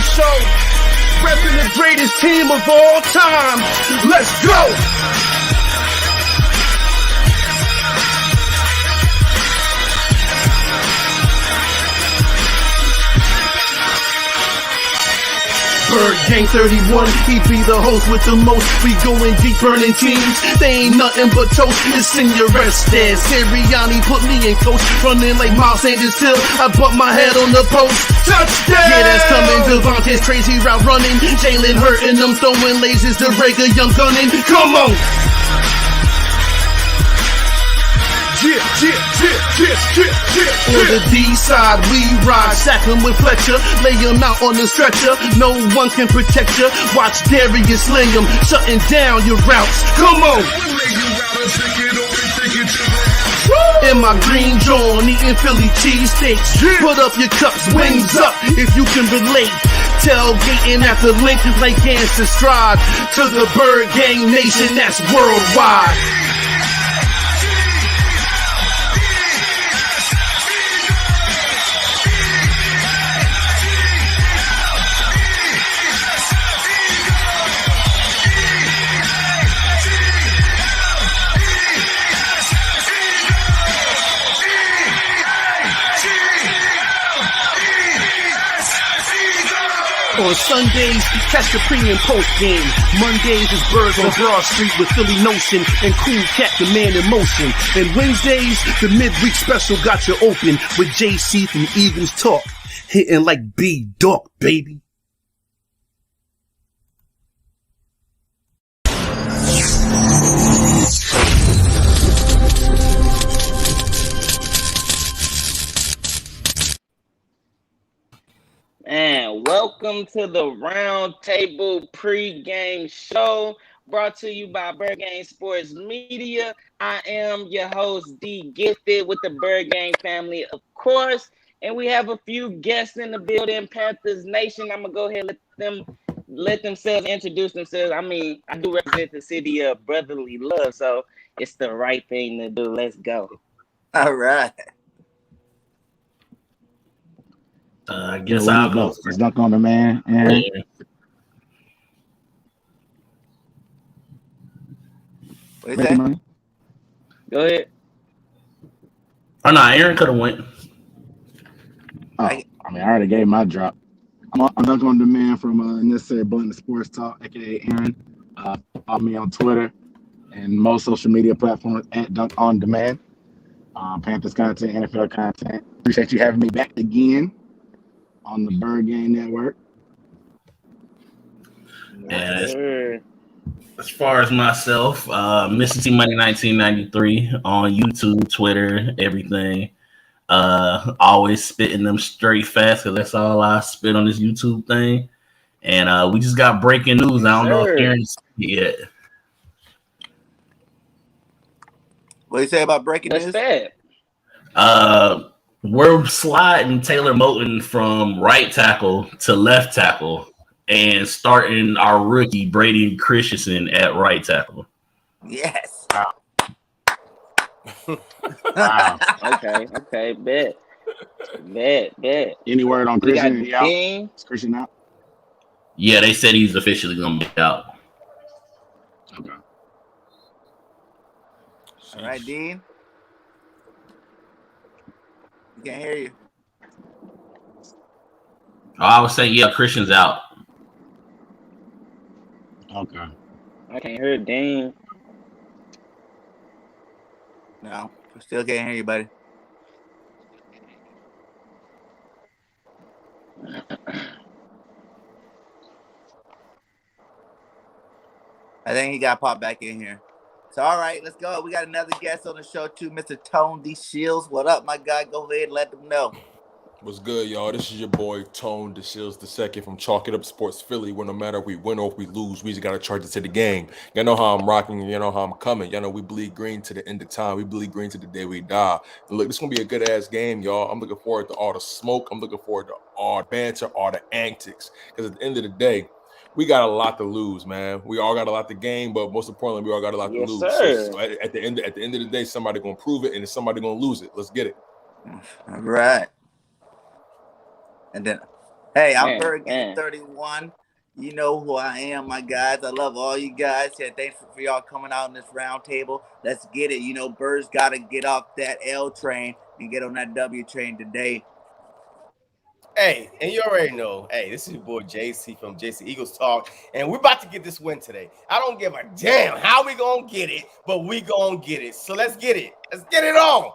show. Repping the greatest team of all time. Let's go! Bird Gang 31, he be the host with the most. We going deep, burning teams. They ain't nothing but toast. It's Senior Estes. Sirianni put me in coach. Running like Miles Sanders till I bumped my head on the post. Touchdown! Yeah, that's coming. Devontae's crazy route running. Jalen hurting them, throwing lasers to Rager Young gunning. Come on! On the D side, we ride, sack him with Fletcher, lay him out on the stretcher. No one can protect you. Watch Darius lay him, shutting down your routes. Come on! In my green John, eating Philly cheesesteaks. Put up your cups, wings up, if you can relate. Tailgating at the link like Gangsta Stride. To the Bird Gang Nation, that's worldwide. On Sundays, catch the pre and post game. Mondays is Birds on Broad Street with Philly Notion and Cool Cat, the man in motion. And Wednesdays, the midweek special got you open with JC from Eagles Talk. Hitting like B-Dawk, baby. And welcome to the Roundtable Pregame Show, brought to you by Pregame Sports Media. I am your host, D Gifted, with the Bird Gang family, of course. And we have a few guests in the building, Panthers Nation. I'm going to go ahead and let themselves introduce themselves. I mean, I do represent the city of brotherly love, so it's the right thing to do. Let's go. All right. I guess I'll go. Let's dunk on the man. Yeah. What is that? Go ahead. Oh, no, Aaron could have went. Oh, I already gave my drop. I'm dunking on the man from Necessary Button Sports Talk, a.k.a. Aaron. Follow me on Twitter and most social media platforms at Dunk On Demand. Panthers content, NFL content. Appreciate you having me back again on the Bird Gang Network. And as far as myself, Mississippi Money 1993 on YouTube, Twitter, everything. Always spitting them straight fast because that's all I spit on this YouTube thing. And we just got breaking news. I don't know if Aaron's yet. What do you say about breaking news? We're sliding Taylor Moton from right tackle to left tackle and starting our rookie Brady Christensen at right tackle. Yes. Wow. Okay, bet. Any word on Christian? Is Christian out? Yeah, they said he's officially going to be out. Okay. All right, Dean. We can't hear you. Oh, I would say, yeah, Christian's out. Okay. I can't hear Dean. No, we still can't hear you, buddy. I think he got popped back in here. So, all right, let's go. We got another guest on the show, too, Mr. Tone D. Shields. What up, my guy? Go ahead and let them know. What's good, y'all? This is your boy, Tone DeShields II from Chalk It Up Sports Philly, where no matter if we win or if we lose, we just got to charge it to the game. Y'all know how I'm rocking, you know how I'm coming. Y'all know we bleed green to the end of time. We bleed green to the day we die. And look, this is going to be a good-ass game, y'all. I'm looking forward to all the smoke. I'm looking forward to all the banter, all the antics. Because at the end of the day, we got a lot to lose, man. We all got a lot to gain, but most importantly, we all got a lot to lose. So at the end of the day, somebody going to prove it, and somebody going to lose it. Let's get it. All right. And then Hey, I'm Man, Bird Game man. 31. You know who I am, my guys. I love all you guys. Yeah, thanks for y'all coming out in this round table. Let's get it. You know, Bird's got to get off that L train and get on that W train today. Hey, and you already know, hey, this is your boy JC from JC Eagles Talk, and we're about to get this win today. I don't give a damn how we gonna get it, but we gonna get it. So let's get it. Let's get it on.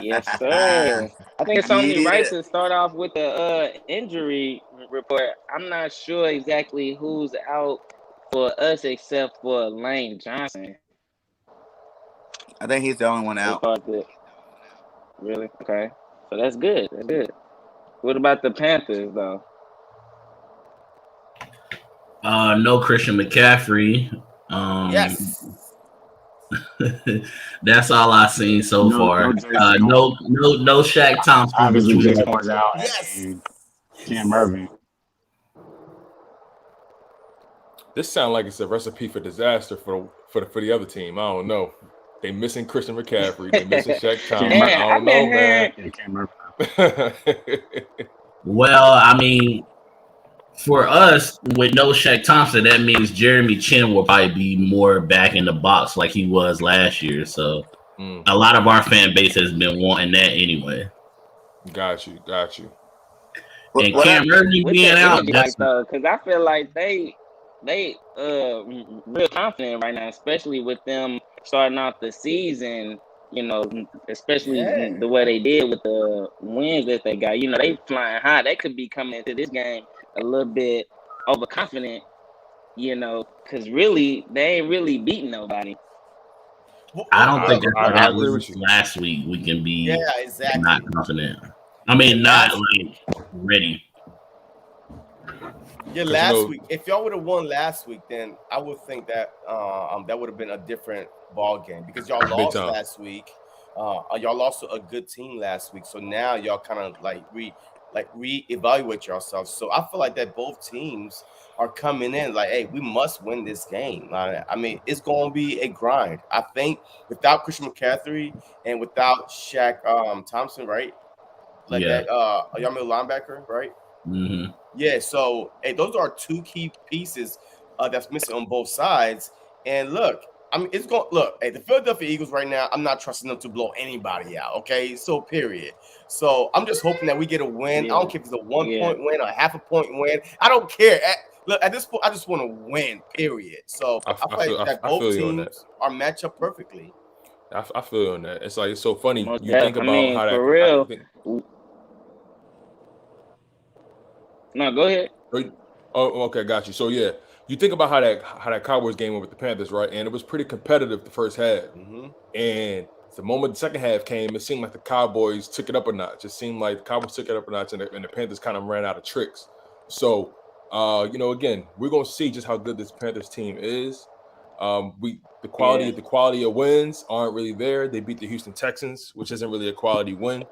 Yes, sir. I think it's only right to start off with the injury report. I'm not sure exactly who's out for us except for Lane Johnson. I think he's the only one out. Really? Okay. So that's good. That's good. What about the Panthers, though? No Christian McCaffrey. Yes. That's all I've seen so far. No Shaq Thompson. Obviously, Jason was out. Yes. And Cam Irving. This sounds like it's a recipe for disaster for the other team. I don't know. They missing Christian McCaffrey. They missing Shaq Thompson. I don't know, man. Well, I mean, for us, with no Shaq Thompson, that means Jeremy Chin will probably be more back in the box like he was last year. So a lot of our fan base has been wanting that anyway. Got you. And Cam Irving being out, because I feel like they real confident right now, especially with them starting off the season. You know, especially the way they did with the wins that they got. You know, they flying high. They could be coming into this game a little bit overconfident, you know, because really, they ain't really beating nobody. I don't think that was last week. We can be not confident. I mean, not like ready. Yeah, last week. If y'all would have won last week, then I would think that that would have been a different ball game because y'all lost last week. Y'all lost to a good team last week, so now y'all kind of reevaluate yourselves. So I feel like that both teams are coming in like, hey, we must win this game. I mean, it's going to be a grind. I think without Christian McCaffrey and without Shaq Thompson, right? Like that, y'all middle linebacker, right? Mm-hmm. Yeah. So, hey, those are two key pieces that's missing on both sides. And look, I mean, it's going look. Hey, the Philadelphia Eagles right now, I'm not trusting them to blow anybody out. Okay, so period. So I'm just hoping that we get a win. I don't care if it's a 1 point win or a half a point win. I don't care. Look, at this point, I just want to win. Period. So I feel like that both teams are matched up perfectly. I feel on that. It's like it's so funny. You think about how that for real. No, go ahead. Oh, okay, got you. So yeah, you think about how that Cowboys game went with the Panthers, right? And it was pretty competitive the first half. Mm-hmm. And the moment the second half came, it seemed like the Cowboys took it up a notch. It seemed like the Cowboys took it up a notch, and the Panthers kind of ran out of tricks. So, you know, again, we're gonna see just how good this Panthers team is. The quality of wins aren't really there. They beat the Houston Texans, which isn't really a quality win.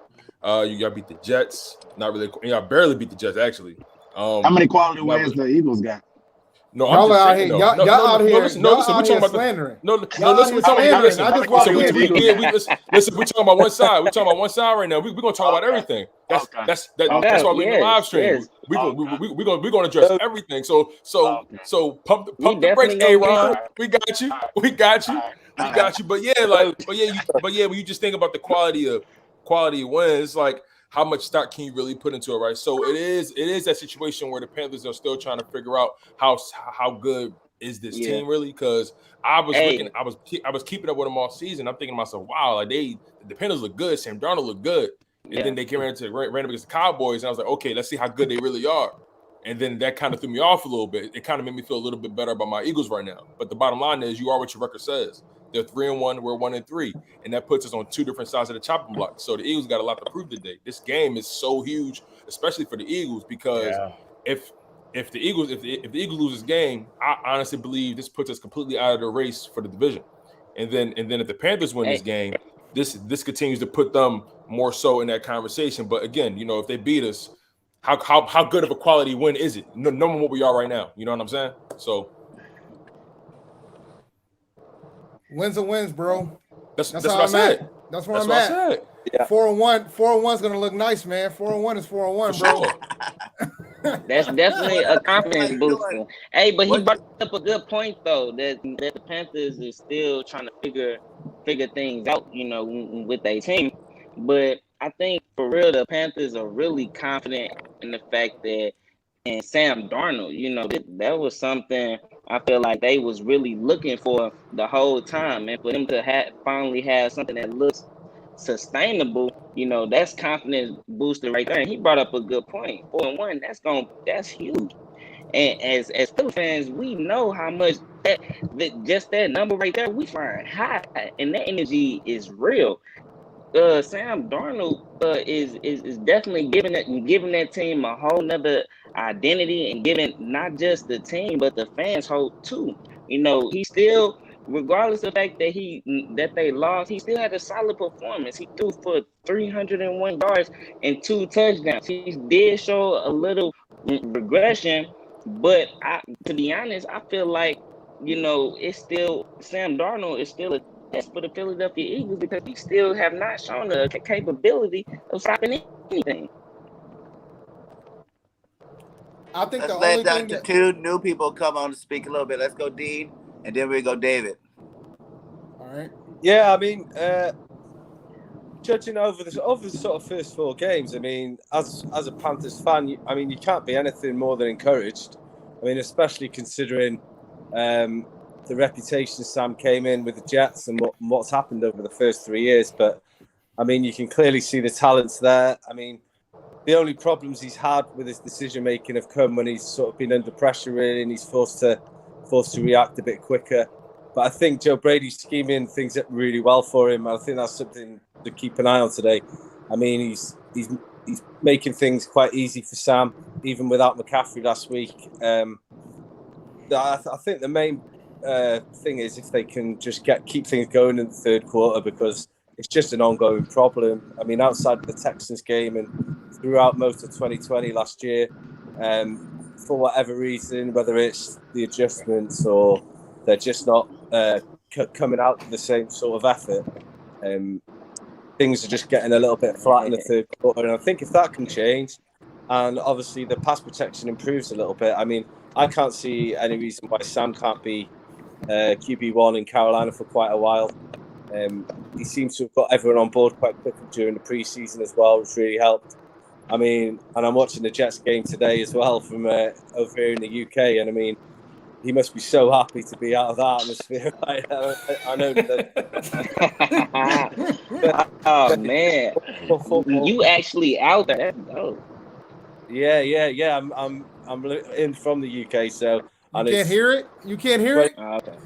You got beat the Jets, not really. Y'all barely beat the Jets actually. How many quality wins the Eagles got? No, y'all out here. Y'all out here. Listen, we're talking about slandering. Listen, we're talking about one side. We're talking about one side right now. We're gonna talk about everything. That's why we're in the live stream. We're gonna address everything. So pump the brakes, A-Ron. We got you. But when you just think about the quality of wins, like how much stock can you really put into it, right? So it is that situation where the Panthers are still trying to figure out how good is this team really? Because I was keeping up with them all season. I'm thinking to myself, wow, like the Panthers look good, Sam Darnold look good, and then they came ran up against the Cowboys, and I was like, okay, let's see how good they really are. And then that kind of threw me off a little bit. It kind of made me feel a little bit better about my Eagles right now. But the bottom line is, you are what your record says. They're 3-1, we're 1-3, and that puts us on two different sides of the chopping block. So the Eagles got a lot to prove today. This game is so huge, especially for the Eagles, because if the Eagles lose this game, I honestly believe this puts us completely out of the race for the division. And then if the Panthers win this game, this continues to put them more so in that conversation. But again, you know, if they beat us, how good of a quality win is it? Knowing what we are right now, you know what I'm saying? So. Wins are wins, bro. That's what I said. That's where I'm at. 4-1. 4-1 is gonna look nice, man. 4-1 is 4-1, bro. Sure. That's definitely a confidence booster. Hey, but he brought up a good point though, that the Panthers is still trying to figure things out, with their team. But I think for real, the Panthers are really confident in the fact that and Sam Darnold, that was something I feel like they was really looking for the whole time, and for them to finally have something that looks sustainable, that's confidence booster right there. And he brought up a good point. 4-1, that's huge. And as Philly fans, we know how much that number right there, we flying high, and that energy is real. Sam Darnold is definitely giving that team a whole nother identity, and giving not just the team but the fans hope too. He still, regardless of the fact that they lost, he still had a solid performance. He threw for 301 yards and 2 touchdowns. He did show a little regression, but to be honest, I feel like it's still Sam Darnold is still a test for the Philadelphia Eagles, because he still have not shown the capability of stopping anything. I think let's let Dr. Two new people come on to speak a little bit. Let's go Dean, and then we go David. All right. Yeah, I mean, judging over the sort of first 4 games, I mean, as a Panthers fan, you can't be anything more than encouraged. I mean, especially considering the reputation Sam came in with the Jets and what's happened over the first 3 years. But, I mean, you can clearly see the talents there. I mean, the only problems he's had with his decision-making have come when he's sort of been under pressure, really, and he's forced to react a bit quicker. But I think Joe Brady's scheming things up really well for him. I think that's something to keep an eye on today. I mean, he's making things quite easy for Sam, even without McCaffrey last week. I think the main thing is if they can just keep things going in the third quarter, because it's just an ongoing problem. I mean, outside of the Texans game and throughout most of 2020 last year, for whatever reason, whether it's the adjustments or they're just not coming out with the same sort of effort, things are just getting a little bit flat in the third quarter. And I think if that can change, and obviously the pass protection improves a little bit, I mean, I can't see any reason why Sam can't be QB1 in Carolina for quite a while. He seems to have got everyone on board quite quickly during the preseason as well, which really helped. I mean, and I'm watching the Jets game today as well from over here in the UK, and I mean, he must be so happy to be out of that atmosphere. I know that. Oh man, you actually out there? That's dope. Yeah. I'm in from the UK, so you can't hear it. You can't hear it. Okay.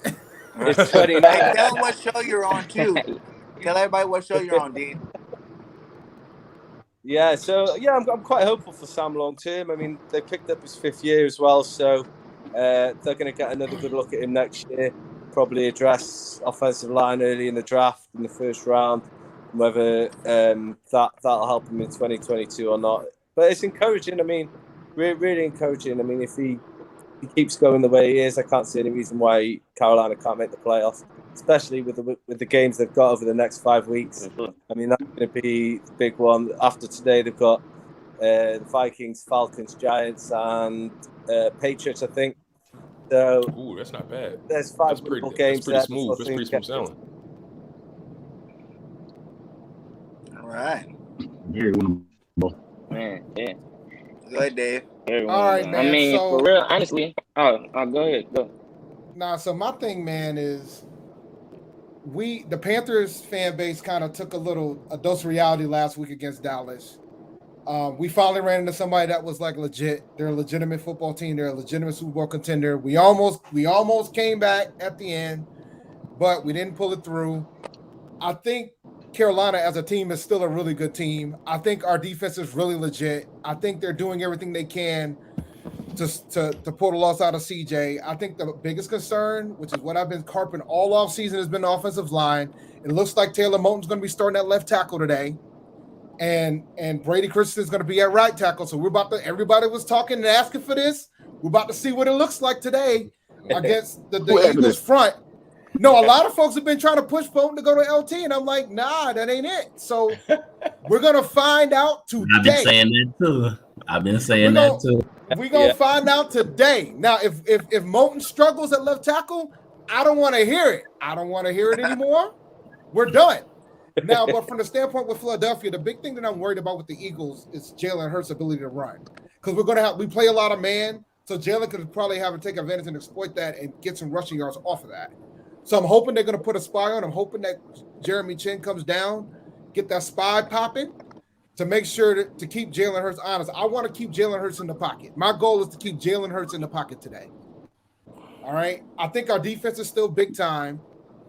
It's 29. Hey, tell them what show you're on too. Tell everybody what show you're on, Dean. Yeah, so I'm quite hopeful for Sam long term. I mean, they picked up his 5th year as well, so they're going to get another good look at him next year. Probably address offensive line early in the draft in the first round, whether that'll help him in 2022 or not. But it's encouraging. I mean, really encouraging. I mean, if he keeps going the way he is, I can't see any reason why Carolina can't make the playoffs, especially with the games they've got over the next 5 weeks. I mean, that's going to be the big one. After today, they've got the Vikings, Falcons, Giants, and Patriots, I think. So, ooh, that's not bad. There's 5 winnable games. That's pretty smooth. That's pretty smooth sailing. All right. Very winnable. Man, yeah. Go ahead, Dave. All right, man. I mean, so, for real, honestly. Oh, go ahead. Go. So my thing, man, is the Panthers fan base kind of took a dose of reality last week against Dallas. We finally ran into somebody that was like legit. They're a legitimate football team. They're a legitimate Super Bowl contender. We almost came back at the end, but we didn't pull it through. I think Carolina as a team is still a really good team. I think our defense is really legit. I think they're doing everything they can to pull the loss out of CJ. I think the biggest concern, which is what I've been carping all off season, has been the offensive line. It looks like Taylor Moton's going to be starting at left tackle today, and Brady Christensen is going to be at right tackle. So everybody was talking and asking for this. We're about to see what it looks like today against the Eagles front. No, a lot of folks have been trying to push Moton to go to LT, and I'm like, nah, that ain't it. So we're going to find out today. I've been saying that too. We gonna find out today. Now, if Moulton struggles at left tackle, I don't want to hear it. I don't want to hear it anymore. We're done. Now, but from the standpoint with Philadelphia, the big thing that I'm worried about with the Eagles is Jalen Hurts' ability to run. Because we play a lot of man, so Jalen could probably have to take advantage and exploit that and get some rushing yards off of that. So I'm hoping they're going to put a spy on. I'm hoping that Jeremy Chin comes down, get that spy popping to make sure to keep Jalen Hurts honest. I want to keep Jalen Hurts in the pocket. My goal is to keep Jalen Hurts in the pocket today. All right? I think our defense is still big time,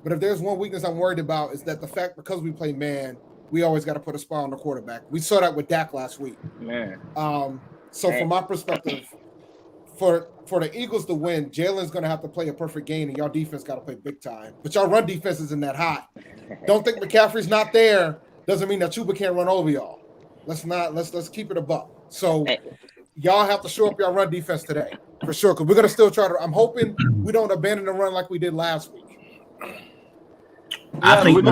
but if there's one weakness I'm worried about is that the fact because we play man, we always got to put a spy on the quarterback. We saw that with Dak last week. Man. So from my perspective, for the Eagles to win, Jalen's going to have to play a perfect game, and y'all defense got to play big time. But y'all run defense isn't that hot. Don't think McCaffrey's not there. Doesn't mean that Chuba can't run over y'all. Let's keep it a buck. So y'all have to show up y'all run defense today for sure, because we're going to still try to. I'm hoping we don't abandon the run like we did last week. I think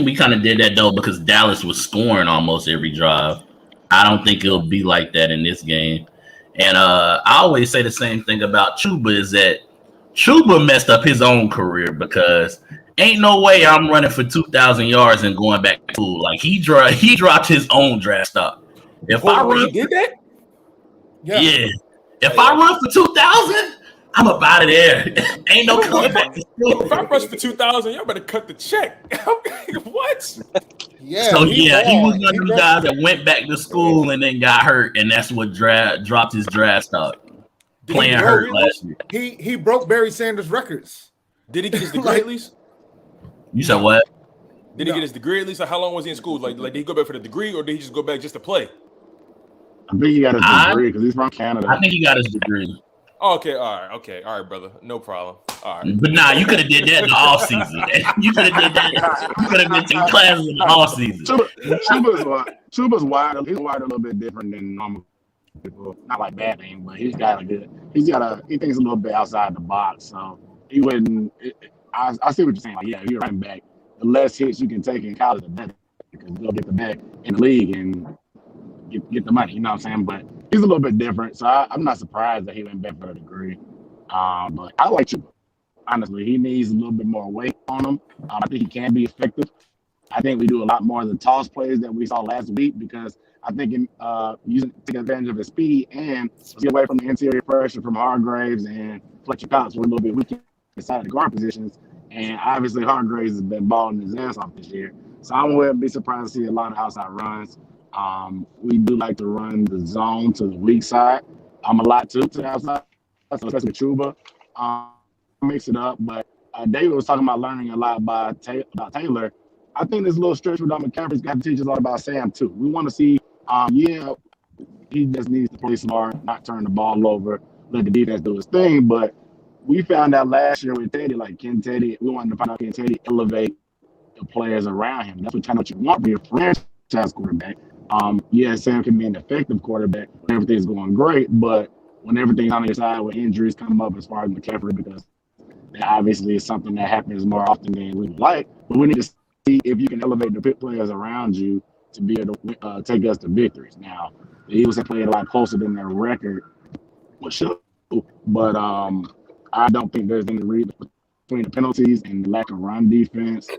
we kind of did that though because Dallas was scoring almost every drive. I don't think it'll be like that in this game. And I always say the same thing about Chuba is that Chuba messed up his own career because ain't no way I'm running for 2,000 yards and going back to school. Like he dropped his own draft stock. If I run, did that? Yeah. If I run for 2,000, I'm up out of there. Ain't no coming back to school. If I rush for 2,000, y'all better cut the check. What? Yeah. So he was one of them guys that went back to school and then got hurt, and that's what dropped his draft stock. Playing hurt last year. He broke Barry Sanders' records. Did he get his degree at least? You said what? Did he get his degree at least? Like how long was he in school? Like did he go back for the degree, or did he just go back just to play? I think he got his degree because he's from Canada. I think he got his degree. Okay, all right, brother, no problem. All right, but nah, you could have did that in the off season. You could have did that. You could have been taking classes in the off season. Chuba's wide. He's wide a little bit different than normal people. Not like bad thing, but he thinks a little bit outside the box. So he wouldn't. I see what you're saying. Like, yeah, if you're running back, the less hits you can take in college, the better. Because you'll get the back in the league and get the money. You know what I'm saying? But he's a little bit different, so I'm not surprised that he went back for a degree. But I like Chuba. Honestly, he needs a little bit more weight on him. I think he can be effective. I think we do a lot more of the toss plays that we saw last week because I think taking advantage of his speed and get away from the interior pressure from Hargraves and Fletcher Cox. We're a little bit weak inside the guard positions, and obviously Hargraves has been balling his ass off this year. So I wouldn't be surprised to see a lot of outside runs. We do like to run the zone to the weak side. A lot to the outside, so especially with Chuba. Mix it up, but David was talking about learning a lot about Taylor. I think this little stretch with McCaffrey's got to teach us a lot about Sam too. We want to see, he just needs to play smart, not turn the ball over, let the defense do his thing. But we found out last year with Teddy, like Ken Teddy, we wanted to find out Ken Teddy elevate the players around him. That's what you want from your franchise quarterback. Sam can be an effective quarterback when everything's going great, but when everything's on your side, when injuries come up as far as McCaffrey, because that obviously is something that happens more often than we would like. But we need to see if you can elevate the players around you to be able to take us to victories. Now, the Eagles have played a lot closer than their record would show, but I don't think there's any reason between the penalties and the lack of run defense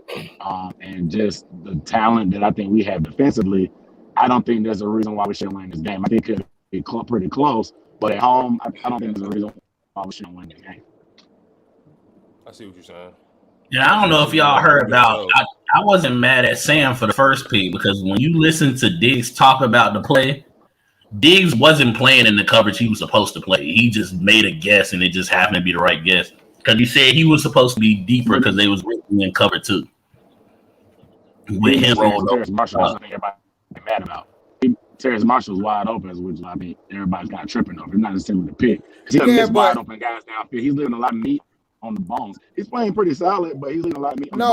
and just the talent that I think we have defensively. I don't think there's a reason why we shouldn't win this game. I think it could be pretty close, but at home, I don't think there's a reason why we shouldn't win this game. I see what you're saying. Yeah, I don't know if y'all heard about. I wasn't mad at Sam for the first pick because when you listen to Diggs talk about the play, Diggs wasn't playing in the coverage he was supposed to play. He just made a guess, and it just happened to be the right guess because he said he was supposed to be deeper because they was in cover 2 with him rolled over. Everybody mad about. Terrence Marshall's wide open, which I mean everybody's got tripping over. It's not as simple to pick. He doesn't miss wide open guys downfield. He's leaving a lot of meat on the bones. He's playing pretty solid, but he's leaving a lot of meat on the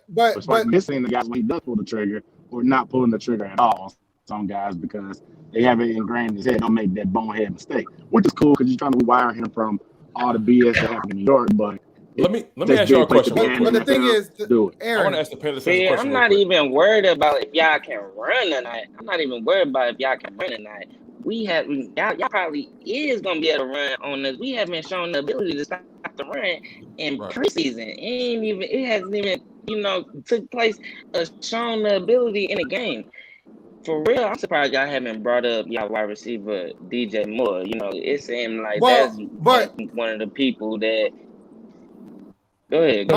bones. But missing the guys when he does pull the trigger or not pulling the trigger at all. Some guys because they have it ingrained in his head, don't make that bonehead mistake, which is cool because you're trying to wire him from all the BS that happened in New York. But let me ask you a question. But the thing is, Aaron, I want to ask the Panthers See, question. I'm not even worried about if y'all can run tonight. I'm not even worried about if y'all can run tonight. y'all probably is gonna be able to run on us. We haven't shown the ability to stop the run in preseason. It hasn't even took place shown the ability in a game. For real, I'm surprised y'all haven't brought up y'all wide receiver DJ Moore. It seemed like that's one of the people that. Go ahead.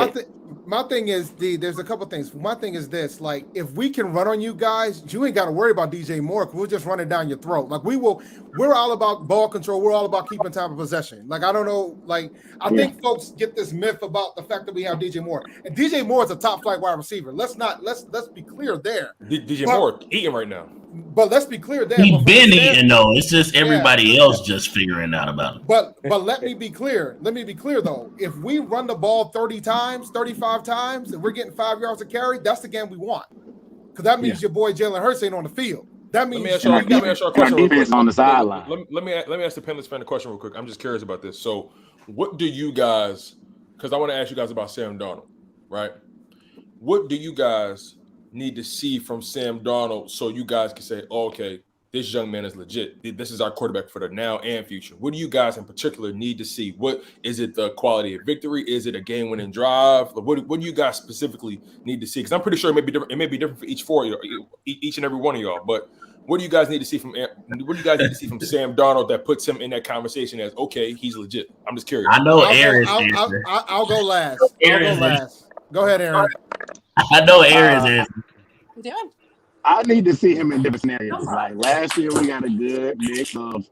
My thing is, there's a couple things. My thing is this: like, if we can run on you guys, you ain't got to worry about DJ Moore. We'll just run it down your throat. Like we're all about ball control. We're all about keeping time of possession. Like I don't know. Like I think folks get this myth about the fact that we have DJ Moore, and DJ Moore is a top flight wide receiver. Let's be clear there. DJ Moore eating right now. But let's be clear there. He's been eating though. It's just everybody else just figuring out about it. But let me be clear. Let me be clear though. If we run the ball 30 times, 35 times, and we're getting 5 yards a carry, that's the game we want. Because that means your boy Jalen Hurts ain't on the field. That means let me ask you a question real quick. On the sideline. Let me ask the Penless fan a question real quick. I'm just curious about this. So, what do you guys? Because I want to ask you guys about Sam Darnold, right? What do you guys need to see from Sam Darnold so you guys can say, oh, okay, this young man is legit. This is our quarterback for the now and future. What do you guys in particular need to see? What is it? The quality of victory? Is it a game-winning drive? What do you guys specifically need to see? Because I'm pretty sure it may be different. It may be different for each and every one of y'all. But what do you guys need to see from Sam Darnold that puts him in that conversation as okay, he's legit? I'm just curious. I know Aaron's I'll go last. Go ahead, Aaron. I know Aaron's answer. I need to see him in different scenarios. Like last year, we got a good mix of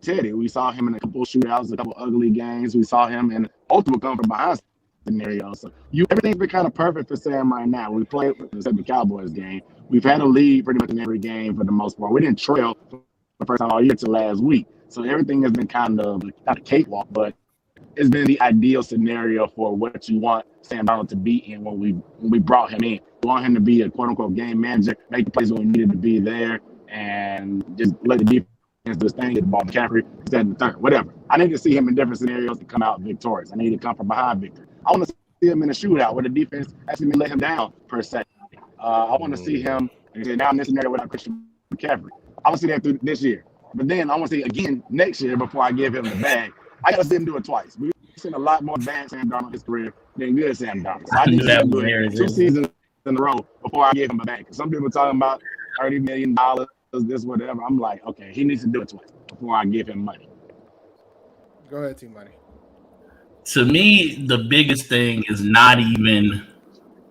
Teddy. We saw him in a couple of shootouts, a couple of ugly games. We saw him in ultimate come from behind scenarios. So everything's been kind of perfect for Sam right now. We played the Cowboys game. We've had a lead pretty much in every game for the most part. We didn't trail for the first time all year to last week. So everything has been kind of not a cakewalk, but it's been the ideal scenario for what you want Sam Darnold to be in when we brought him in. We want him to be a quote-unquote game manager, make the plays when we needed to be there, and just let the defense do his thing, get the ball to McCaffrey, instead of the third, whatever. I need to see him in different scenarios to come out victorious. I need to come from behind victory. I want to see him in a shootout where the defense actually may let him down, per se. I want to see him, now in this scenario without Christian McCaffrey. I want to see that through this year. But then I want to see it again next year before I give him the bag. I got to see him do it twice. We've seen a lot more bad Sam Darnold in his career than good Sam Darnold. So I need to see him do it 2 seasons in a row before I give him a bag. Some people are talking about $30 million, this, whatever. I'm like, okay, he needs to do it twice before I give him money. Go ahead, T-Money. To me, the biggest thing is not even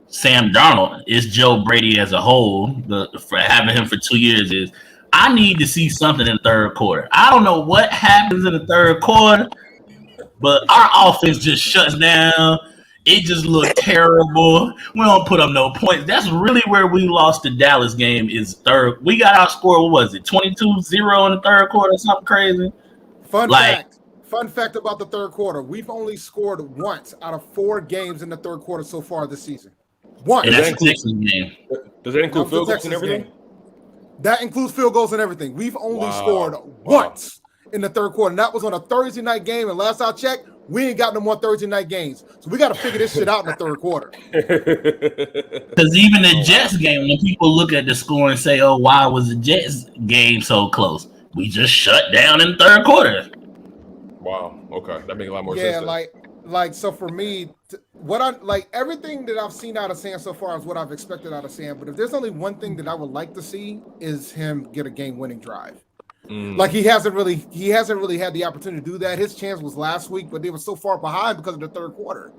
Sam Darnold. It's Joe Brady as a whole. For having him for 2 years is I need to see something in the third quarter. I don't know what happens in the third quarter, but our offense just shuts down. It just looked terrible. We don't put up no points. That's really where we lost the Dallas game is third. We got outscored, what was it, 22-0 in the third quarter, something crazy? Fun fact about the third quarter. We've only scored once out of 4 games in the third quarter so far this season. Once. And that's the Texas game. Does that include field goals and everything? Game. That includes field goals and everything. We've only scored once in the third quarter. And that was on a Thursday night game. And last I checked, we ain't got no more Thursday night games. So we got to figure this shit out in the third quarter. Because even the Jets game, when people look at the score and say, oh, why was the Jets game so close? We just shut down in the third quarter. Wow. Okay. That makes a lot more sense. Yeah, so for me, everything that I've seen out of Sam so far is what I've expected out of Sam. But if there's only one thing that I would like to see is him get a game-winning drive. Like he hasn't really had the opportunity to do that. His chance was last week, but they were so far behind because of the third quarter.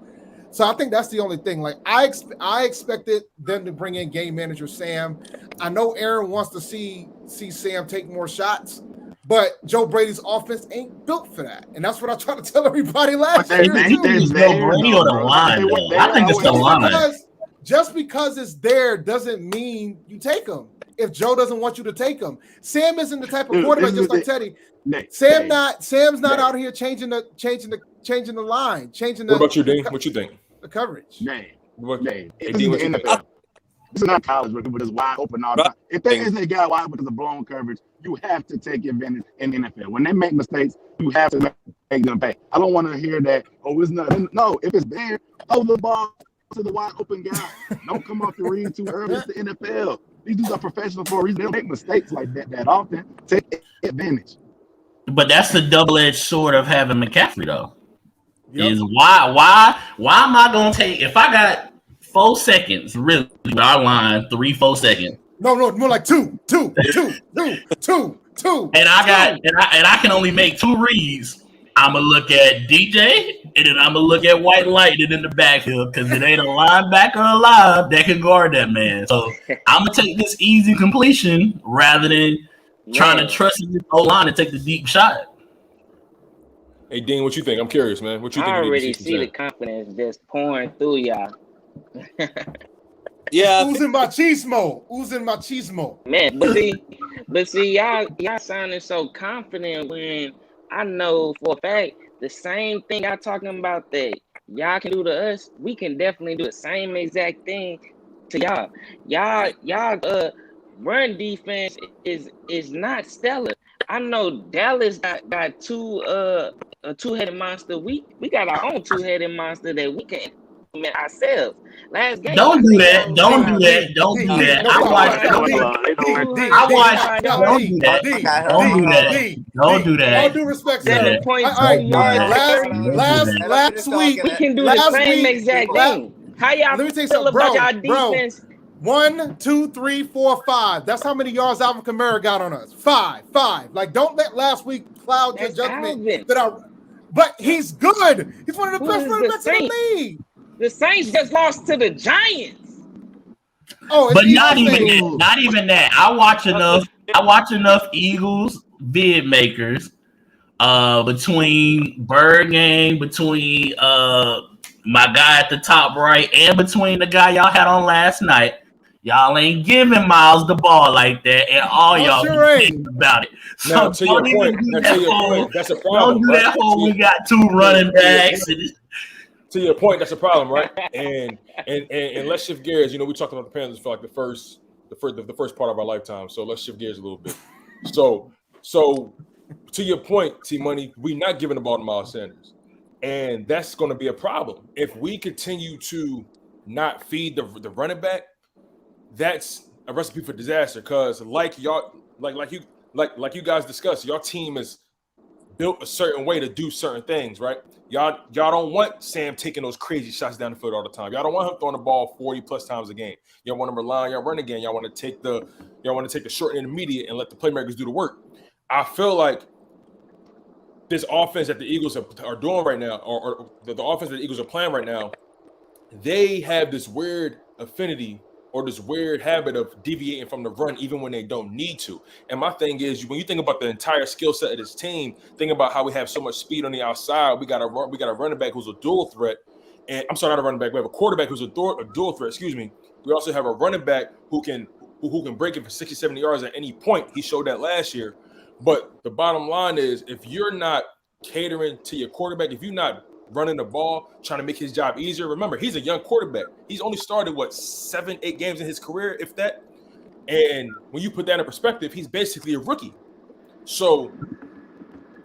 So I think that's the only thing. Like I expected them to bring in game manager Sam. I know Aaron wants to see Sam take more shots, but Joe Brady's offense ain't built for that. And that's what I try to tell everybody last year. Joe Brady on the line, though. I think it's the line. Just because it's there doesn't mean you take them. If Joe doesn't want you to take him, Sam isn't the type of quarterback just like Teddy. Sam's not out here changing the line, changing the. What about you, Dean? What you think? The coverage. This is not college where people just wide open all the time. If there isn't a guy wide because of blown coverage, you have to take advantage in the NFL. When they make mistakes, you have to make them pay. I don't want to hear that. Oh, it's not. No, if it's there, throw the ball to the wide open guy. Don't come off the read too early. It's the NFL. These dudes are professional for a reason. They don't make mistakes like that often. Take advantage. But that's the double-edged sword of having McCaffrey, though. Yep. Is why am I gonna take if I got 4 seconds, really our line 3-4 seconds. No, more like two. And I can only make 2 reads. I'ma look at DJ and then I'ma look at White Lightning in the backfield because it ain't a linebacker alive that can guard that man. So I'm gonna take this easy completion rather than trying to trust the O-line to take the deep shot. Hey Dean, what you think? I'm curious, man. What you think? I already see the confidence just pouring through y'all. Yeah, oozing machismo. Man, but see, y'all sounding so confident when I know for a fact the same thing y'all talking about that y'all can do to us, we can definitely do the same exact thing to y'all. Y'all run defense is not stellar. I know Dallas got a two-headed monster. We got our own two-headed monster that we can implement ourselves. Last game. Don't do that. Don't do that. Don't do that. Don't do that. All due respect, sir. Last week we can do the same exact thing. How y'all feel about y'all defense? 1, 2, 3, 4, 5. That's how many yards Alvin Kamara got on us. 5. Like, don't let last week cloud your judgment. But he's good. He's one of the best running backs in the league. The Saints just lost to the Giants. Oh, but not even that. I watch enough Eagles bid makers between Pregame, between my guy at the top right, and between the guy y'all had on last night. Y'all ain't giving Miles the ball like that, and all y'all thinking about it. Now, So to your point, that's a problem. Don't do that whole we got 2 running backs. To your point, that's a problem, right? And let's shift gears. You know, we talked about the Panthers for like the first part of our lifetime. So let's shift gears a little bit. So to your point, T-Money, we're not giving the ball to Miles Sanders. And that's going to be a problem. If we continue to not feed the running back, that's a recipe for disaster. Because like you guys discussed, your team is built a certain way to do certain things, right? Y'all don't want Sam taking those crazy shots down the field all the time. Y'all don't want him throwing the ball 40 plus times a game. Y'all want him relying on your running game. Y'all want to take the short and intermediate and let the playmakers do the work. I feel like this offense that the Eagles are doing right now, or the offense that the Eagles are playing right now, they have this weird affinity or this weird habit of deviating from the run even when they don't need to. And my thing is, when you think about the entire skill set of this team, think about how we have so much speed on the outside. We got a running back who's a dual threat. And I'm sorry, not a running back. We have a quarterback who's a dual threat, excuse me. We also have a running back who can break it for 60, 70 yards at any point. He showed that last year. But the bottom line is, if you're not catering to your quarterback, if you're not running the ball, trying to make his job easier. Remember, he's a young quarterback. He's only started, 7-8 games in his career, if that. And when you put that in perspective, he's basically a rookie. So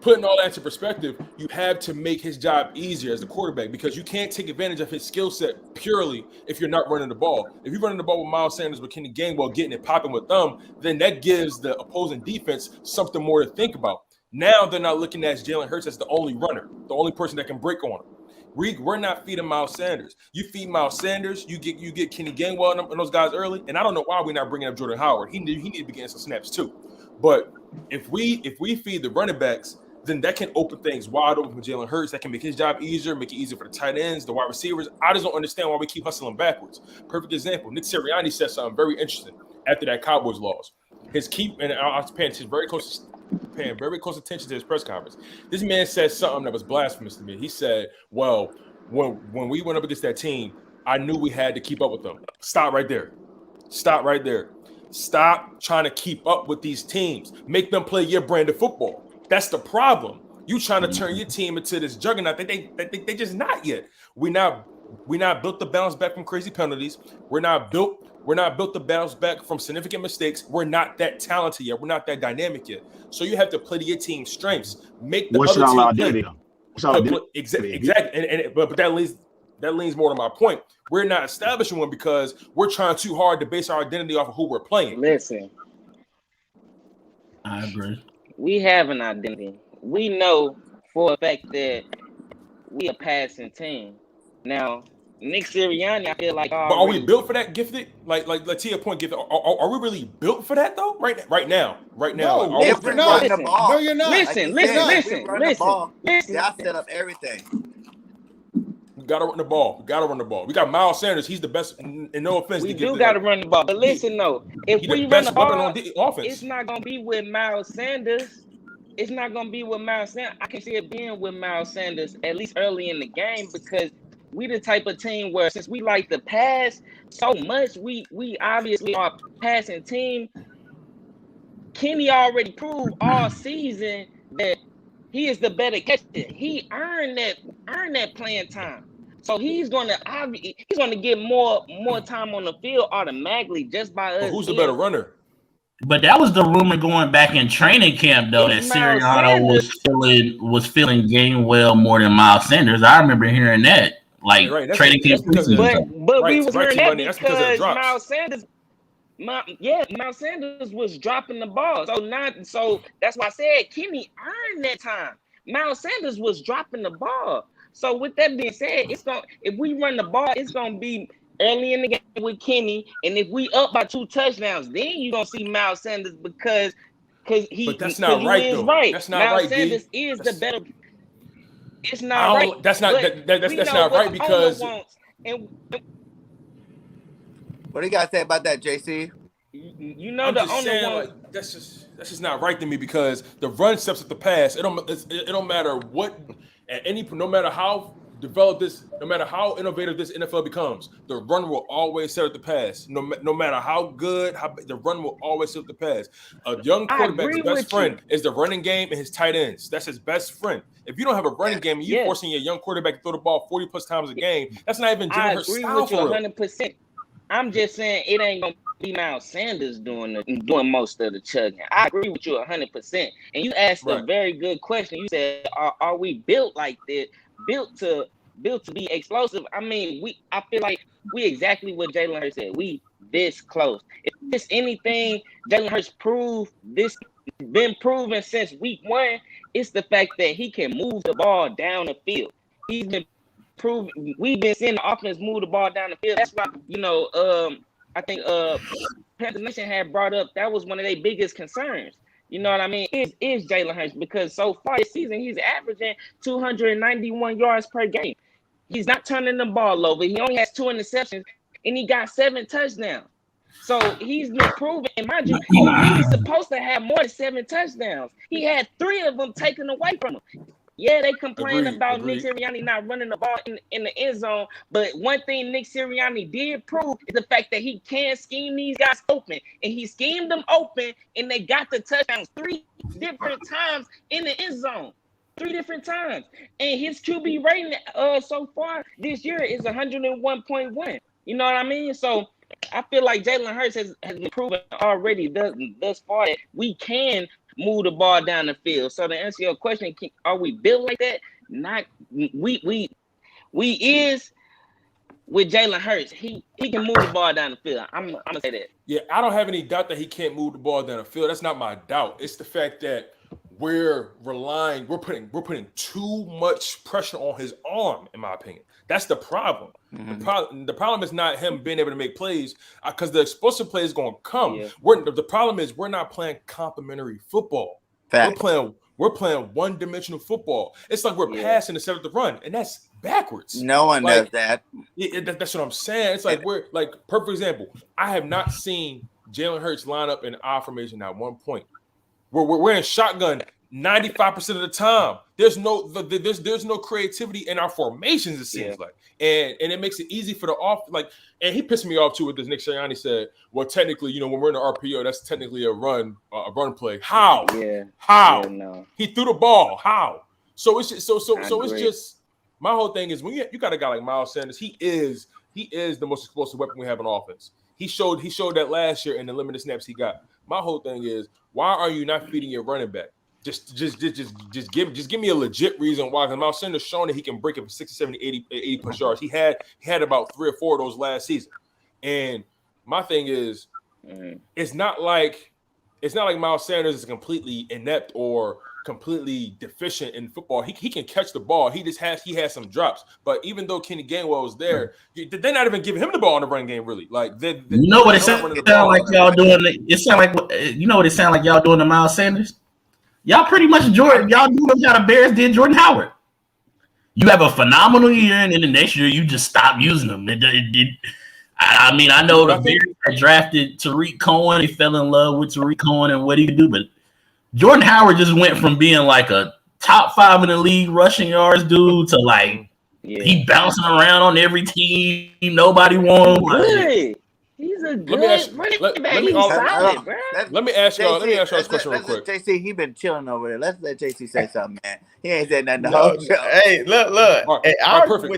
putting all that into perspective, you have to make his job easier as a quarterback because you can't take advantage of his skill set purely if you're not running the ball. If you're running the ball with Miles Sanders, with Kenny Gainwell, getting it popping with them, then that gives the opposing defense something more to think about. Now they're not looking at Jalen Hurts as the only runner, the only person that can break on him. We're not feeding Miles Sanders. You feed Miles Sanders, you get Kenny Gainwell and those guys early. And I don't know why we're not bringing up Jordan Howard. He need to be getting some snaps too. But if we feed the running backs, then that can open things wide open for Jalen Hurts. That can make his job easier, make it easier for the tight ends, the wide receivers. I just don't understand why we keep hustling backwards. Perfect example. Nick Sirianni said something very interesting after that Cowboys loss. And I was paying very close attention to his press conference. This man said something that was blasphemous to me. He said, well, when we went up against that team, I knew we had to keep up with them. Stop right there. Stop trying to keep up with these teams. Make them play your brand of football. That's the problem. You trying to turn your team into this juggernaut that they just not yet. We're not built to bounce back from crazy penalties. We're not built to bounce back from significant mistakes. We're not that talented yet. We're not that dynamic yet. So you have to play to your team's strengths. Make the other team play. Exactly. But that that leans more to my point. We're not establishing one because we're trying too hard to base our identity off of who we're playing. Listen, I agree. we have an identity. We know for a fact that we a passing team. Now, Nick Sirianni, I feel like But are we already built for that, Gifted? Like to your point, Gifted. Are we really built for that though? Right now. No, Like, are we If we no, run the listen. ball, no, you're not. Listen, like you said, listen, if we run the ball, listen. y'all set up everything. We gotta run the ball. We got Miles Sanders. He's the best. And no offense, We to do Gifted, got to like, run the ball. But listen, though, if he we the run best the weapon ball, on the offense. it's not going to be with Miles Sanders. It's not going to be with Miles Sanders. I can see it being with Miles Sanders, at least early in the game, because we the type of team where since we like to pass so much, we obviously are a passing team. Kenny already proved all season that he is the better catcher. He earned that playing time. So he's gonna get more time on the field automatically just by us. But who's the better runner? But that was the rumor going back in training camp, though, that It's Miles Sirianni was feeling Gainwell more than Miles Sanders. I remember hearing that, like Right, training camp. because of- But Right, we was hearing T-Money, that that's because of the because drops. Miles Sanders was dropping the ball. So that's why I said Kenny earned that time. Miles Sanders was dropping the ball. So with that being said, if we run the ball, it's gonna be early in the game with Kenny, and if we up by 2 touchdowns, then you're gonna see Miles Sanders because he. But that's not right, though. Right. That's not Miles right, D. Sanders is the better. It's not right. That's not that's not right because and what do you got to say about that, JC? You know I'm the just owner saying, wants. like, that's just not right to me because the run steps at the pass. It don't matter what at any, no matter how developed this, no matter how innovative this NFL becomes, the run will always set up the pass. No matter how good, the run will always set up the pass. A young quarterback's best friend is the running game and his tight ends. That's his best friend. If you don't have a running game and you're forcing your young quarterback to throw the ball 40 plus times a game, that's not even Jalen Hurts' style. I agree with you 100%. I'm just saying it ain't gonna be Miles Sanders doing most of the chugging. I agree with you 100%. And you asked a very good question. You said, "Are we built like this? Built to be explosive?" I mean, I feel like we exactly what Jalen Hurts said. We this close. If it's anything Jalen Hurts been proven since week 1, it's the fact that he can move the ball down the field. He's been proven. We've been seeing the offense move the ball down the field. That's why, I think Panther Nation had brought up that was one of their biggest concerns. You know what I mean? Is Jalen Hurts, because so far this season he's averaging 291 yards per game. He's not turning the ball over. He only has 2 interceptions, and he got 7 touchdowns. So he's been proven. And mind you, he's really supposed to have more than 7 touchdowns. He had 3 of them taken away from him. Yeah, they complain about Nick Sirianni not running the ball in the end zone. But one thing Nick Sirianni did prove is the fact that he can scheme these guys open. And he schemed them open, and they got the touchdowns 3 different times in the end zone. 3 different times. And his QB rating so far this year is 101.1. You know what I mean? So I feel like Jalen Hurts has been proven already thus far that we can move the ball down the field. So to answer your question, are we built like that? Not we is with Jalen Hurts. He can move the ball down the field. I'm gonna say that. Yeah, I don't have any doubt that he can't move the ball down the field. That's not my doubt. It's the fact that we're putting too much pressure on his arm, in my opinion. That's the problem. Mm-hmm. The problem is not him being able to make plays, because the explosive play is going to come. Yeah. The problem is we're not playing complementary football. Fact. We're playing one-dimensional football. It's like we're passing instead of the run, and that's backwards. No one does that. That's what I'm saying. It's like we're like, perfect example. I have not seen Jalen Hurts line up in I formation at one point. We're in shotgun 95% of the time. There's no creativity in our formations, it seems like. And it makes it easy for the off, like, and he pissed me off too with this. Nick Sirianni said, well, technically, when we're in the RPO, that's technically a run play. How? Yeah. How? Yeah, no. He threw the ball. How? So it's just, it's just, my whole thing is when you got a guy like Miles Sanders, he is the most explosive weapon we have on offense. He showed that last year in the limited snaps he got. My whole thing is, why are you not feeding your running back? Just give me a legit reason why. Because Miles Sanders showing that he can break it for 60, 70, 80 plus yards. He had about 3 or 4 of those last season. And my thing is, it's not like Miles Sanders is completely inept or completely deficient in football. He can catch the ball. He has some drops. But even though Kenny Gainwell was there, they're not even giving him the ball in the run game, really. Like you know what it sounds like y'all doing? It sound like you know what it sound like y'all doing to Miles Sanders. Y'all pretty much Jordan. Y'all doing how the Bears did Jordan Howard. You have a phenomenal year, and then the next year you just stop using them. I mean, I know the Bears had drafted Tariq Cohen. They fell in love with Tariq Cohen and what he could do, but Jordan Howard just went from being like a top 5 in the league rushing yards dude to like he bouncing around on every team. Nobody won. He's a good running back. He's solid, bro. Let me ask y'all this question real quick. JC, he been chilling over there. Let's let JC say something, man. He ain't said nothing the whole show. Hey, look. Right, I agree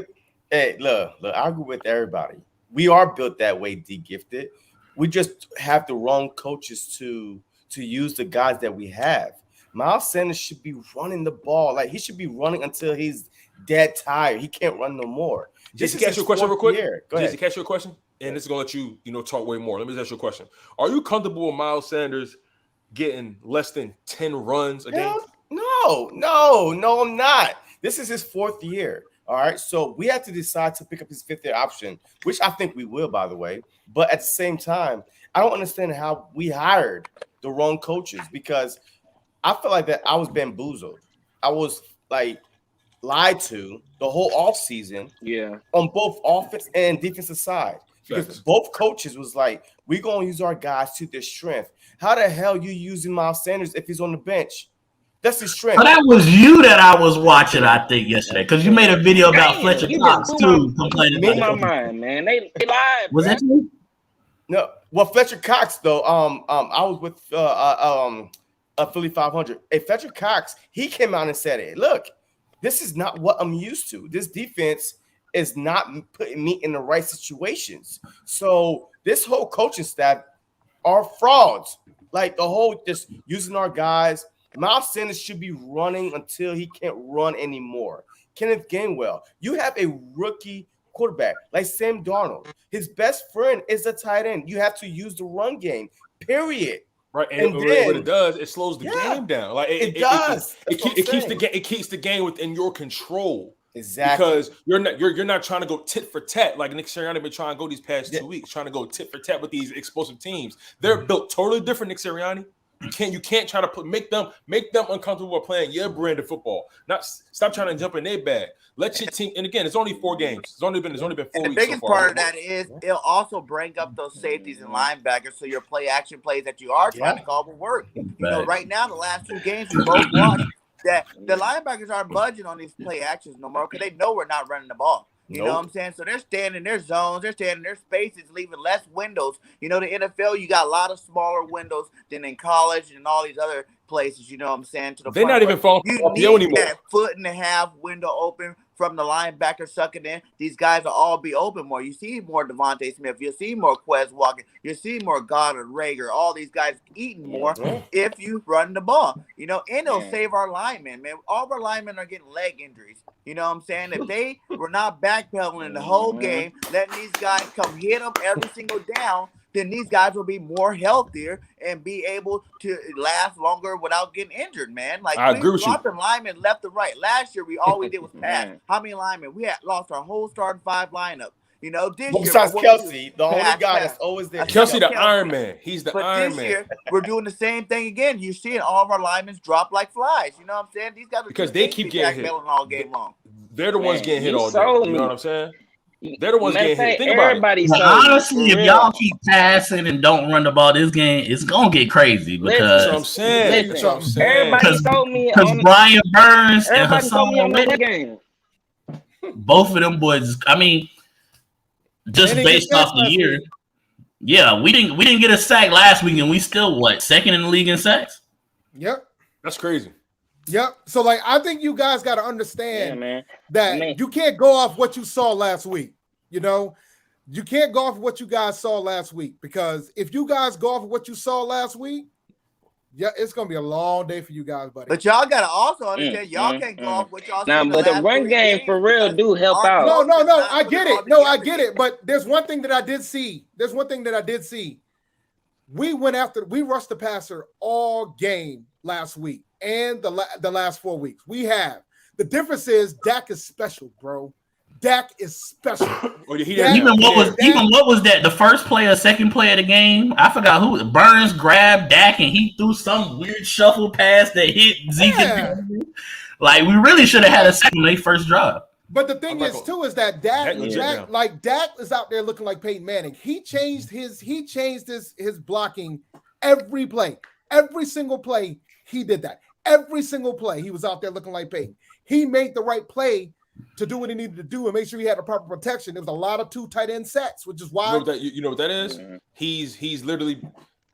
with everybody. We are built that way, D-gifted. We just have the wrong coaches to use the guys that we have. Miles Sanders should be running the ball. Like, he should be running until he's dead tired. He can't run no more. Just to ask you a question real quick. Just to ask you a question, and this is going to let you, talk way more. Let me just ask you a question. Are you comfortable with Miles Sanders getting less than 10 runs a game? No, I'm not. This is his 4th year. All right, so we have to decide to pick up his 5th year option, which I think we will, by the way. But at the same time, I don't understand how we hired the wrong coaches, because I feel like that I was bamboozled. I was like lied to the whole offseason on both offense and defensive side. Because both coaches was like, we're going to use our guys to their strength. How the hell you using Miles Sanders if he's on the bench? That's his strength. But that was you that I was watching, I think, yesterday, because you made a video about Fletcher Cox too, complaining about my mind, man. They lied. Was that you? No, well, Fletcher Cox though. I was with Philly 500. Hey, Fletcher Cox, he came out and said, "Hey, look, this is not what I'm used to. This defense is not putting me in the right situations. So this whole coaching staff are frauds. Like the whole just using our guys." Miles Sanders should be running until he can't run anymore. Kenneth Gainwell, you have a rookie quarterback like Sam Darnold. His best friend is a tight end. You have to use the run game, period. Right, and then, what it does, it slows the game down. Like it does. It keeps the game within your control. Exactly, because you're not trying to go tit for tat like Nick Sirianni been trying to go these past 2 weeks, trying to go tit for tat with these explosive teams. They're built totally different, Nick Sirianni. You can't try to make them uncomfortable with playing your brand of football. Stop trying to jump in their bag. Let your team. And again, it's only 4 games. It's only been 4 weeks. And the biggest part of that is it'll also bring up those safeties and linebackers, so your play action plays that you are trying to call will work. Right now, the last 2 games we both watched, that the linebackers aren't budging on these play actions no more because they know we're not running the ball. You know what I'm saying? So they're staying in their zones. They're staying in their spaces, leaving less windows. The NFL, you got a lot of smaller windows than in college and all these other places. You know what I'm saying? They're not even falling off the anymore. That 1.5 foot window open from the linebacker sucking in. These guys will all be open more. You see more Devontae Smith. You'll see more Quez walking. You'll see more Goddard, Rager. All these guys eating more if you run the ball. And it'll save our linemen, man. All of our linemen are getting leg injuries. You know what I'm saying? If they were not backpedaling the whole game, letting these guys come hit them every single down, then these guys will be more healthier and be able to last longer without getting injured, man. Like, I agree with you. Dropping linemen left and right. Last year, all we did was pass. How many linemen? We had lost our whole starting 5 lineup. This year, besides Kelsey, the only guy that's always there. Kelsey, the Iron Man. He's the Iron Man. But this year, we're doing the same thing again. You're seeing all of our linemen drop like flies. You know what I'm saying? These guys are because they keep getting hit all game long. They're the ones getting hit all day. You know what I'm saying? They're the ones getting hit. Think about it. Honestly, if y'all keep passing and don't run the ball this game, it's gonna get crazy because that's what I'm saying. Everybody told me because Brian Burns and Hassan game. Both of them boys. I mean, just based off the year, we didn't get a sack last week, and we still second in the league in sacks. Yep, that's crazy. Yep. So, I think you guys got to understand that you can't go off what you saw last week. You can't go off what you guys saw last week, because if you guys go off what you saw last week, Yeah, it's gonna be a long day for you guys, buddy. But y'all gotta also understand, y'all can't go off what y'all Nah, seen but the run game for real do help out. No, I get it. No, I get it. But there's one thing that I did see. We rushed the passer all game last week and the last 4 weeks. We have. The difference is Dak is special, bro. Dak is special. Even what was that? The first play or second play of the game? I forgot who. Burns grabbed Dak and he threw some weird shuffle pass that hit Zeke. Yeah. Like we really should have had a second late first drive. But the thing is that Dak is out there looking like Peyton Manning. He changed his blocking every play. Every single play he did that. Every single play he was out there looking like Peyton. He made the right play to do what he needed to do and make sure he had the proper protection. There was a lot of 2 tight end sets, which is why you know what that is? He's literally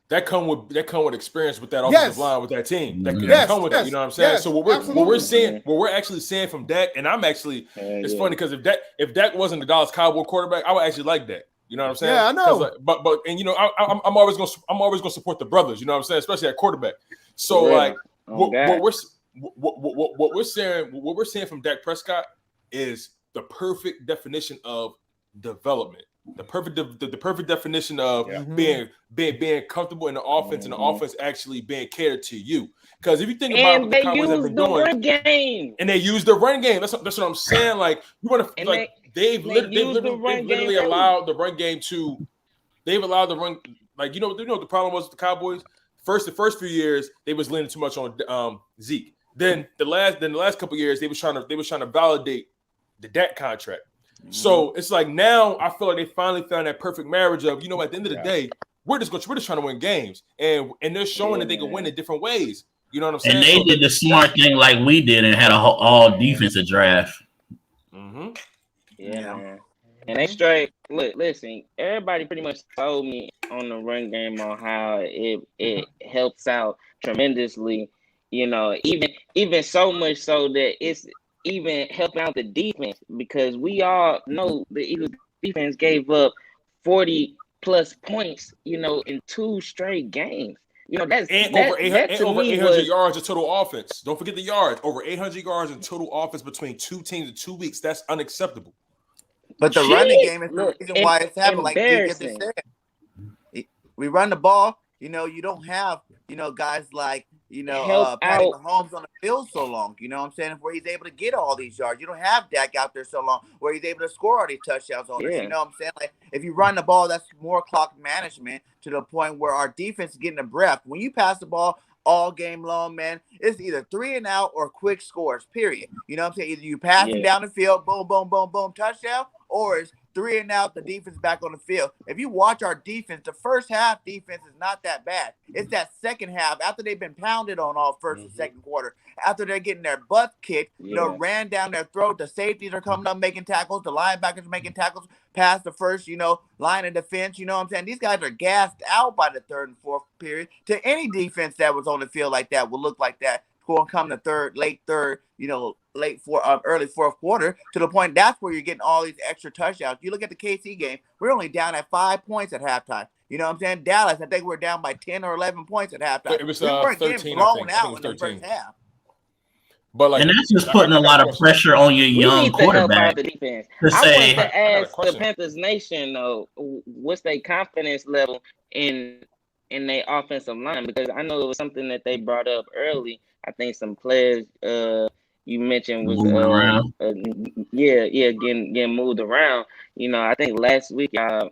that come with experience with that offensive line with that team. That come with that. You know what I'm saying? So what we're actually seeing from Dak, and I'm actually it's funny because if Dak wasn't the Dallas Cowboy quarterback, I would actually like that. You know what I'm saying? Yeah, I know. But and you know I'm always gonna support the brothers. You know what I'm saying? Especially at quarterback. So like what we're seeing from Dak Prescott is the perfect definition of development. The perfect definition of being comfortable in the offense and the offense actually being catered to you. Because if you think about what the Cowboys have been doing, and they use the run game. That's what I'm saying. Like you want to like they've literally allowed the run game to. They've allowed the run like you know what the problem was with the Cowboys. The first few years they was leaning too much on Zeke. Then the last couple of years they was trying to validate the Dak contract. So it's like now I feel like they finally found that perfect marriage of at the end of the day we're just trying to win games and they're showing that they can win in different ways. You know what I'm saying? And they did the smart thing like we did and had a all defensive draft. Mm-hmm. Yeah, man. And they straight listen. Everybody pretty much told me on the run game on how it helps out tremendously. Even so much so that it's even helping out the defense because we all know the Eagles defense gave up 40 plus points, in 2 straight games. That's over 800 yards of total offense. Don't forget the yards. Over 800 yards in total offense between 2 teams in 2 weeks. That's unacceptable. But the running game is the reason why it's happening. Like you said, we run the ball. You don't have guys like Patty Mahomes on the field so long. You know what I'm saying? Where he's able to get all these yards. You don't have Dak out there so long where he's able to score all these touchdowns on us. You know what I'm saying? Like if you run the ball, that's more clock management to the point where our defense is getting a breath. When you pass the ball all game long, man, it's either 3 and out or quick scores, period. You know what I'm saying? Either you pass it down the field, boom, boom, boom, boom, touchdown, or it's 3 and out, the defense back on the field. If you watch our defense, the first half defense is not that bad. It's that second half after they've been pounded on all first and second quarter, after they're getting their butts kicked, ran down their throat. The safeties are coming up making tackles. The linebackers are making tackles past the first, line of defense. You know what I'm saying? These guys are gassed out by the third and fourth period. To any defense that was on the field like that will look like that. Going to come the late third, early fourth quarter to the point that's where you're getting all these extra touchdowns. You look at the KC game, we're only down at 5 points at halftime. You know what I'm saying? Dallas, I think we're down by 10 or 11 points at halftime. It was we weren't 13, blown I think. out in the first half. But and that's just putting a lot of pressure on your young quarterback. The defense. To say, I want to ask the Panthers Nation though, what's their confidence level in their offensive line? Because I know it was something that they brought up early. I think some players you mentioned was getting moved around. I think last week y'all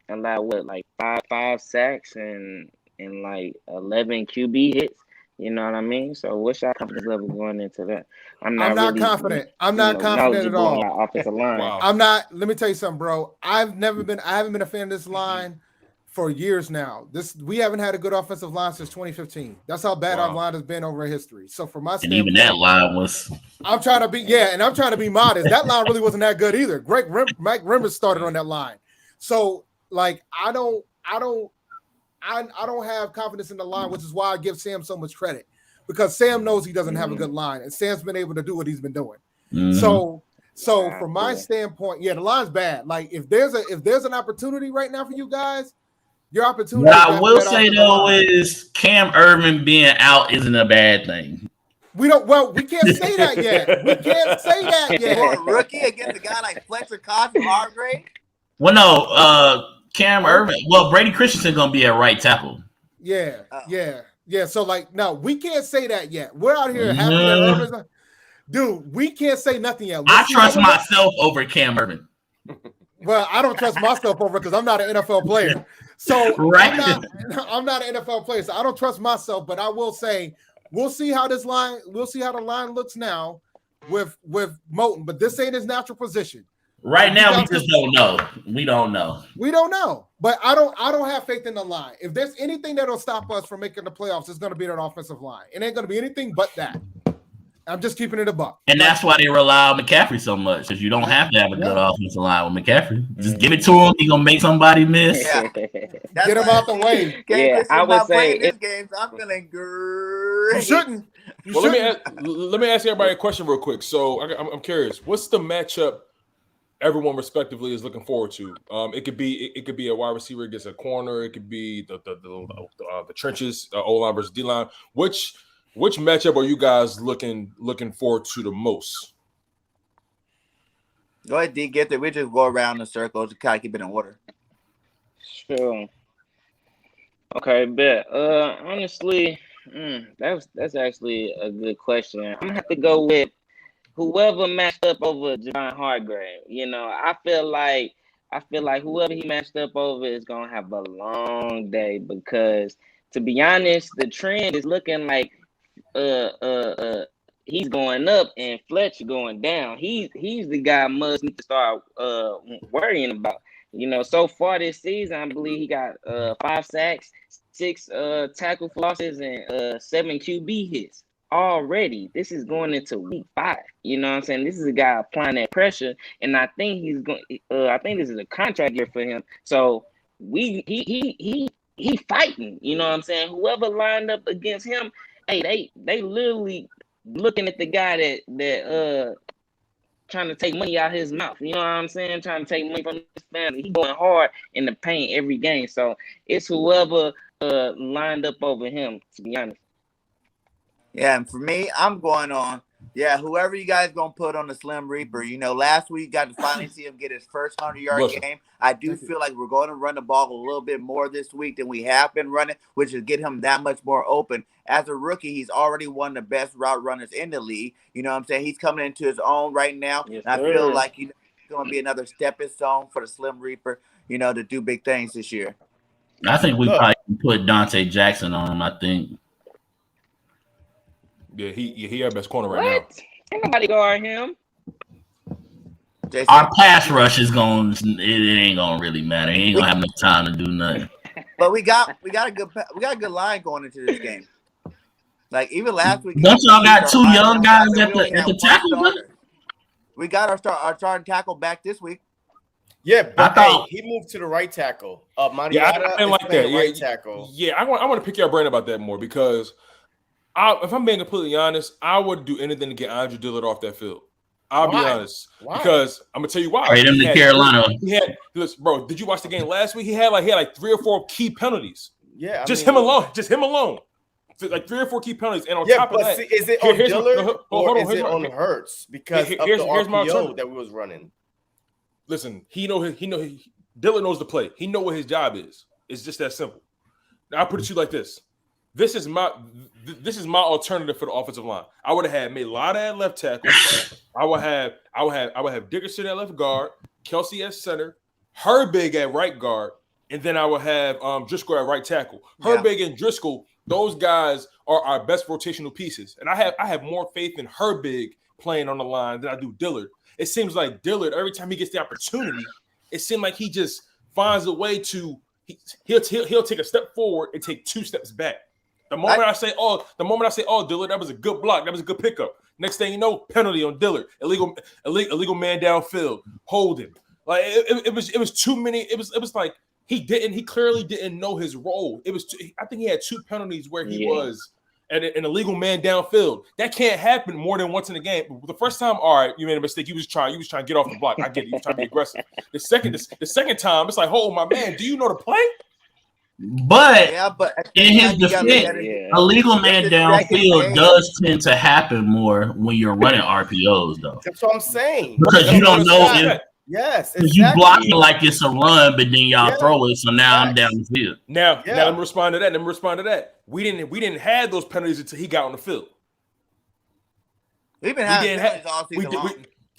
allowed like five sacks and like 11 QB hits. You know what I mean? So what's your confidence level going into that? I'm not confident. I'm not confident at all. Offensive line. Wow. I'm not. Let me tell you something, bro. I haven't been a fan of this line for years now. We haven't had a good offensive line since 2015. That's how bad our line has been over history. So for my standpoint, even that line was. I'm trying to be modest. That line really wasn't that good either. Mike Rimmers started on that line. So like I don't have confidence in the line, which is why I give Sam so much credit because Sam knows he doesn't have a good line, and Sam's been able to do what he's been doing. Mm-hmm. So from my standpoint, the line's bad. Like if there's an opportunity right now for you guys Your opportunity. What I will say though is Cam Irvin being out isn't a bad thing. We can't say that yet. We can't say that yet. For a rookie against a guy like Fletcher Cox or Hargrave? Well, no, Cam Irvin. Well, Brady Christensen gonna be at right tackle. Yeah. So no, we can't say that yet. We're out here happy that Irvin's. Dude, we can't say nothing yet. I trust myself over Cam Irvin. Well, I don't trust myself over because I'm not an NFL player. So right. I'm not an NFL player, so I don't trust myself. But I will say, we'll see how the line looks now with Moton. But this ain't his natural position. Right now, we just don't know. We don't know. But I don't have faith in the line. If there's anything that'll stop us from making the playoffs, it's going to be that offensive line. It ain't going to be anything but that. I'm just keeping it a buck. And that's why they rely on McCaffrey so much, because you don't have to have a good offensive line with McCaffrey. Just give it to him. He's going to make somebody miss. Yeah. Get him out the way. Yeah, I would say this game, so I'm feeling great. You shouldn't. Let me ask everybody a question real quick. So I'm curious. What's the matchup everyone respectively is looking forward to? It could be a wide receiver against a corner. It could be the trenches, O-line versus D-line. Which matchup are you guys looking forward to the most? Go ahead, D. Get there. We just go around the circles to kind of keep it in order. Sure. Okay, bet. Honestly, that's actually a good question. I'm gonna have to go with whoever matched up over Javon Hargrave. You know, I feel like whoever he matched up over is gonna have a long day because, to be honest, the trend is looking like he's going up and Fletcher going down. He's the guy must need to start worrying about. You know, so far this season, I believe he got 5 sacks, 6 tackle flosses, and 7 QB hits already. This is going into week 5. You know what I'm saying? This is a guy applying that pressure, and I think he's going. I think this is a contract year for him. So he fighting. You know what I'm saying? Whoever lined up against him. Hey, they literally looking at the guy that trying to take money out his mouth. You know what I'm saying? Trying to take money from his family. He going hard in the paint every game. So it's whoever lined up over him, to be honest. Yeah, and for me, I'm going on. Yeah, whoever you guys gonna put on the Slim Reaper. You know, last week got to finally see him get his first 100-yard game. I do feel like we're going to run the ball a little bit more this week than we have been running, which is get him that much more open. As a rookie, he's already one of the best route runners in the league. You know what I'm saying? He's coming into his own right now. Yes, and I feel like he's going to be another stepping stone for the Slim Reaper, you know, to do big things this year. I think we probably can put Dante Jackson on him, I think. Yeah, he our best corner right now. Ain't nobody guard him. Our pass rush is going. It ain't gonna really matter. He ain't gonna have enough time to do nothing. But we got a good line going into this game. Like even last week, don't y'all got 2 young guys at the tackle? We got our starting tackle back this week. Yeah, but he moved to the right tackle. Yeah, I like that. Right tackle. Yeah, I want to pick your brain about that more because if I'm being completely honest, I would do anything to get Andre Dillard off that field. I'll be honest. Why? Because I'm gonna tell you why. Trade him to Carolina. Listen, bro, did you watch the game last week? He had like 3 or 4 key penalties. Yeah, him alone. Like 3 or 4 key penalties. And on top of that, is it on Dillard or is it on Hurts? Because of the RPO that we was running. Listen, Dillard knows the play. He know what his job is. It's just that simple. Now I put it to you like this. This is my alternative for the offensive line. I would have had Mailata at left tackle. I would have Dickerson at left guard, Kelsey at center, Herbig at right guard, and then I would have Driscoll at right tackle. Herbig and Driscoll, those guys are our best rotational pieces. And I have more faith in Herbig playing on the line than I do Dillard. It seems like Dillard, every time he gets the opportunity, it seems like he just finds a way to he'll take a step forward and take 2 steps back. The moment I say, Dillard, that was a good block, that was a good pickup. Next thing you know, penalty on Dillard, illegal man downfield, holding. Like it was too many. It was like he clearly didn't know his role. I think he had 2 penalties where he was an illegal man downfield. That can't happen more than once in a game. The first time, all right, you made a mistake. You was trying to get off the block. I get it. You was trying to be aggressive. The second time, it's like, oh my man, do you know the play? But but in his defense, a legal man downfield does tend to happen more when you're running RPOs, though. That's what I'm saying. Because you don't know if you blocking like it's a run, but then y'all throw it. So now I'm down the field. Now let me respond to that. We didn't have those penalties until he got on the field. We've been having penalties all season long.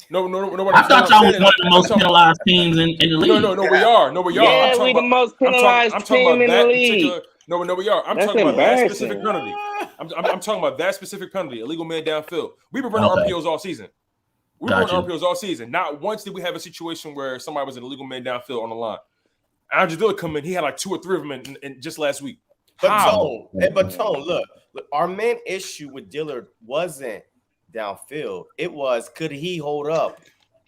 No. I thought y'all was one of the most penalized teams in the league. No, we are. Yeah, we the most penalized team in the league. No, we are. I'm talking about that specific penalty. I'm talking about that specific penalty, illegal man downfield. We've been running RPOs all season. We've been running RPOs all season. Not once did we have a situation where somebody was an illegal man downfield on the line. Andrew Dillard come in, he had like 2 or 3 of them in just last week. But Tone, look, our main issue with Dillard wasn't downfield. It was, could he hold up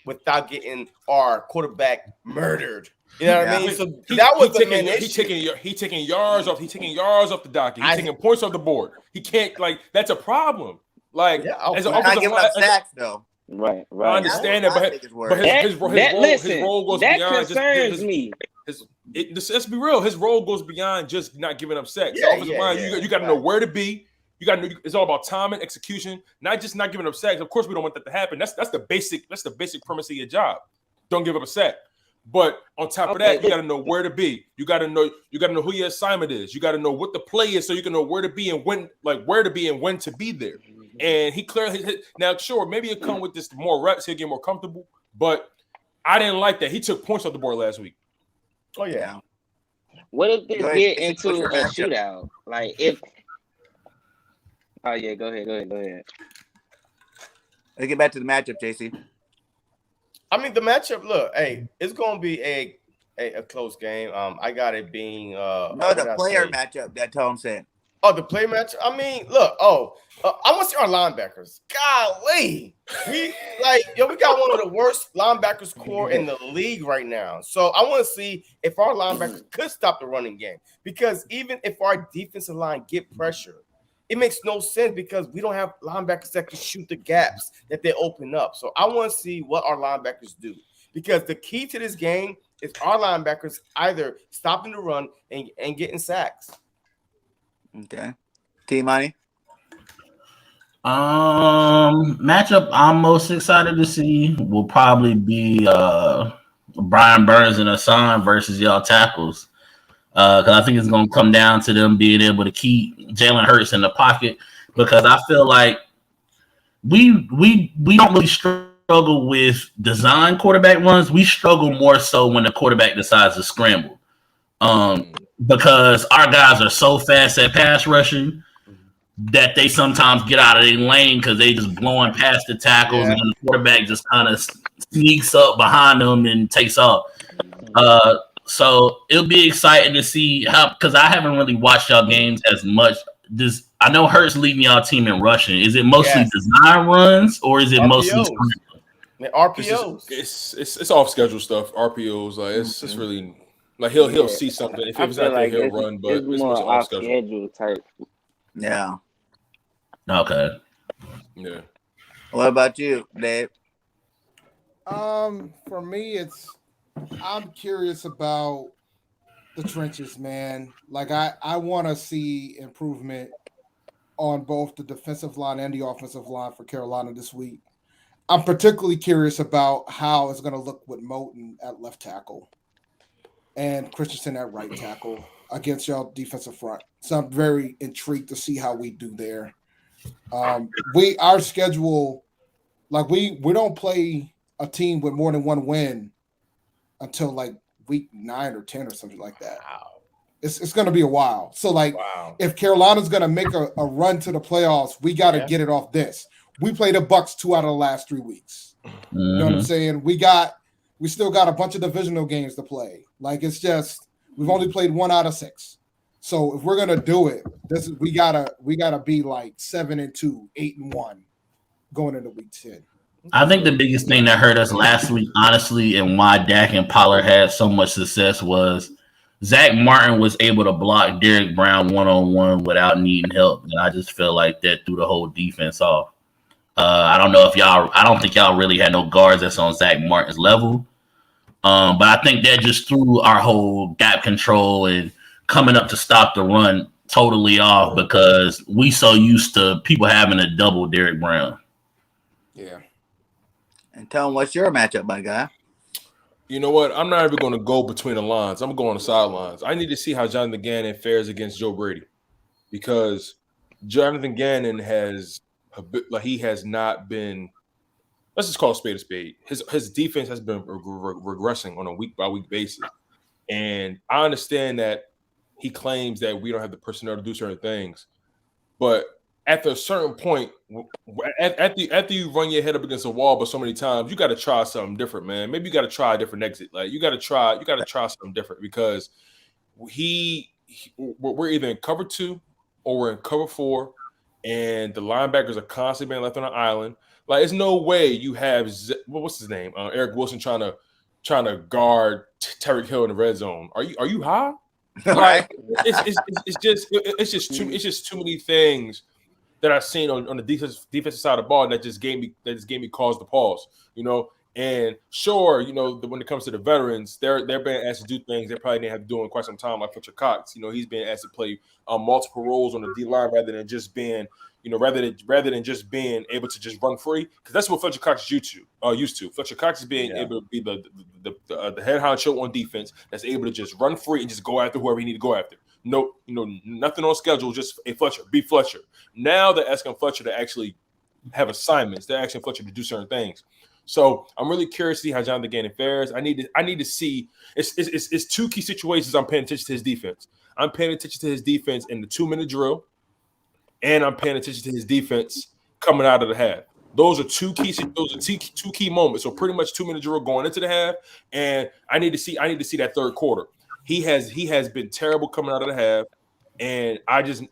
without getting our quarterback murdered? You know what I mean? So that was the main issue. He taking yards off. He taking yards off the docket. He taking points off the board. He can't that's a problem. Like as an offensive giving up sacks though. Right. I understand that, but his role goes beyond. That concerns me. Let's be real. His role goes beyond just not giving up sacks. Offensive line, you got to know where to be. You got to know it's all about timing, execution, not just not giving up sacks. Of course, we don't want that to happen. That's the basic premise of your job. Don't give up a sack. But on top of that, you got to know where to be. You got to know who your assignment is. You got to know what the play is, so you can know where to be and when to be there. And he clearly now, sure, maybe he'll come with this more reps, he'll get more comfortable. But I didn't like that. He took points off the board last week. Oh yeah. What if this get into a shootout? Like if. Oh yeah, go ahead. Let's get back to the matchup, JC. I mean, the matchup. Look, hey, it's gonna be a close game. I got it being the player matchup that Tone said. Oh, the play match. I mean, look. I want to see our linebackers. Golly, we got one of the worst linebackers core in the league right now. So I want to see if our linebackers could stop the running game, because even if our defensive line get pressure, it makes no sense because we don't have linebackers that can shoot the gaps that they open up. So I want to see what our linebackers do, because the key to this game is our linebackers either stopping the run and getting sacks. Okay. T-Money? Matchup I'm most excited to see will probably be Brian Burns and Hassan versus y'all tackles. Because I think it's going to come down to them being able to keep Jalen Hurts in the pocket, because I feel like we don't really struggle with design quarterback runs. We struggle more so when the quarterback decides to scramble. Because our guys are so fast at pass rushing that they sometimes get out of their lane because they just blowing past the tackles, and the quarterback just kind of sneaks up behind them and takes off. So it'll be exciting to see how, because I haven't really watched y'all games as much. I know Hurts leading y'all team in rushing. Is it mostly design runs, or is it mostly RPOs? It's off schedule stuff. RPOs, like it's really like he'll see something. If it was out there, he'll run, but it's more off schedule type. Yeah. Okay. Yeah. What about you, Dave? For me, I'm curious about the trenches, man. Like I want to see improvement on both the defensive line and the offensive line for Carolina this week. I'm particularly curious about how it's going to look with Moton at left tackle and Christensen at right tackle against y'all defensive front. So I'm very intrigued to see how we do there. Our schedule, like we don't play a team with more than one win until like week 9 or 10 or something like that. Wow. It's going to be a while. So like if Carolina's going to make a run to the playoffs, we got to get it off this. We played the Bucs 2 out of the last 3 weeks. Mm-hmm. You know what I'm saying? We still got a bunch of divisional games to play. Like it's just, we've only played 1 out of 6. So if we're going to do it, we gotta be like 7-2, 8-1 going into week 10. I think the biggest thing that hurt us last week, honestly, and why Dak and Pollard had so much success was Zach Martin was able to block Derrick Brown one-on-one without needing help. And I just feel like that threw the whole defense off. I don't think y'all really had no guards that's on Zach Martin's level. But I think that just threw our whole gap control and coming up to stop the run totally off because we so used to people having a double Derrick Brown. Yeah. And tell them what's your matchup, my guy. You know what? I'm not even going to go between the lines. I'm going to go on the sidelines. I need to see how Jonathan Gannon fares against Joe Brady because Jonathan Gannon has not been. Let's just call a spade. His defense has been regressing on a week by week basis, and I understand that he claims that we don't have the personnel to do certain things, but at a certain point, after you run your head up against a wall, but so many times, you got to try something different, man. Maybe you got to try a different exit. Like you got to try something different because we're either in cover 2 or we're in cover 4, and the linebackers are constantly being left on an island. Like, there's no way you have what's his name, Eric Wilson trying to guard Tyreek Hill in the red zone. Are you high? Like, it's just too many things that I've seen on the defensive side of the ball that just gave me cause to pause. And sure, when it comes to the veterans, they're being asked to do things they probably didn't have to do in quite some time, like Fletcher Cox. He's being asked to play multiple roles on the D line rather than just being able to just run free, because that's what Fletcher Cox used to. Fletcher Cox is being able to be the head honcho on defense that's able to just run free and just go after whoever he need to go after. No, nothing on schedule, just Fletcher, be Fletcher. Now they're asking Fletcher to actually have assignments. They're asking Fletcher to do certain things. So I'm really curious to see how Jonathan Gannon fares. I need to see. It's two key situations I'm paying attention to his defense. I'm paying attention to his defense in the 2-minute drill, and I'm paying attention to his defense coming out of the half. Those are two key moments. So pretty much 2-minute drill going into the half, and I need to see that third quarter. He has been terrible coming out of the half, and I just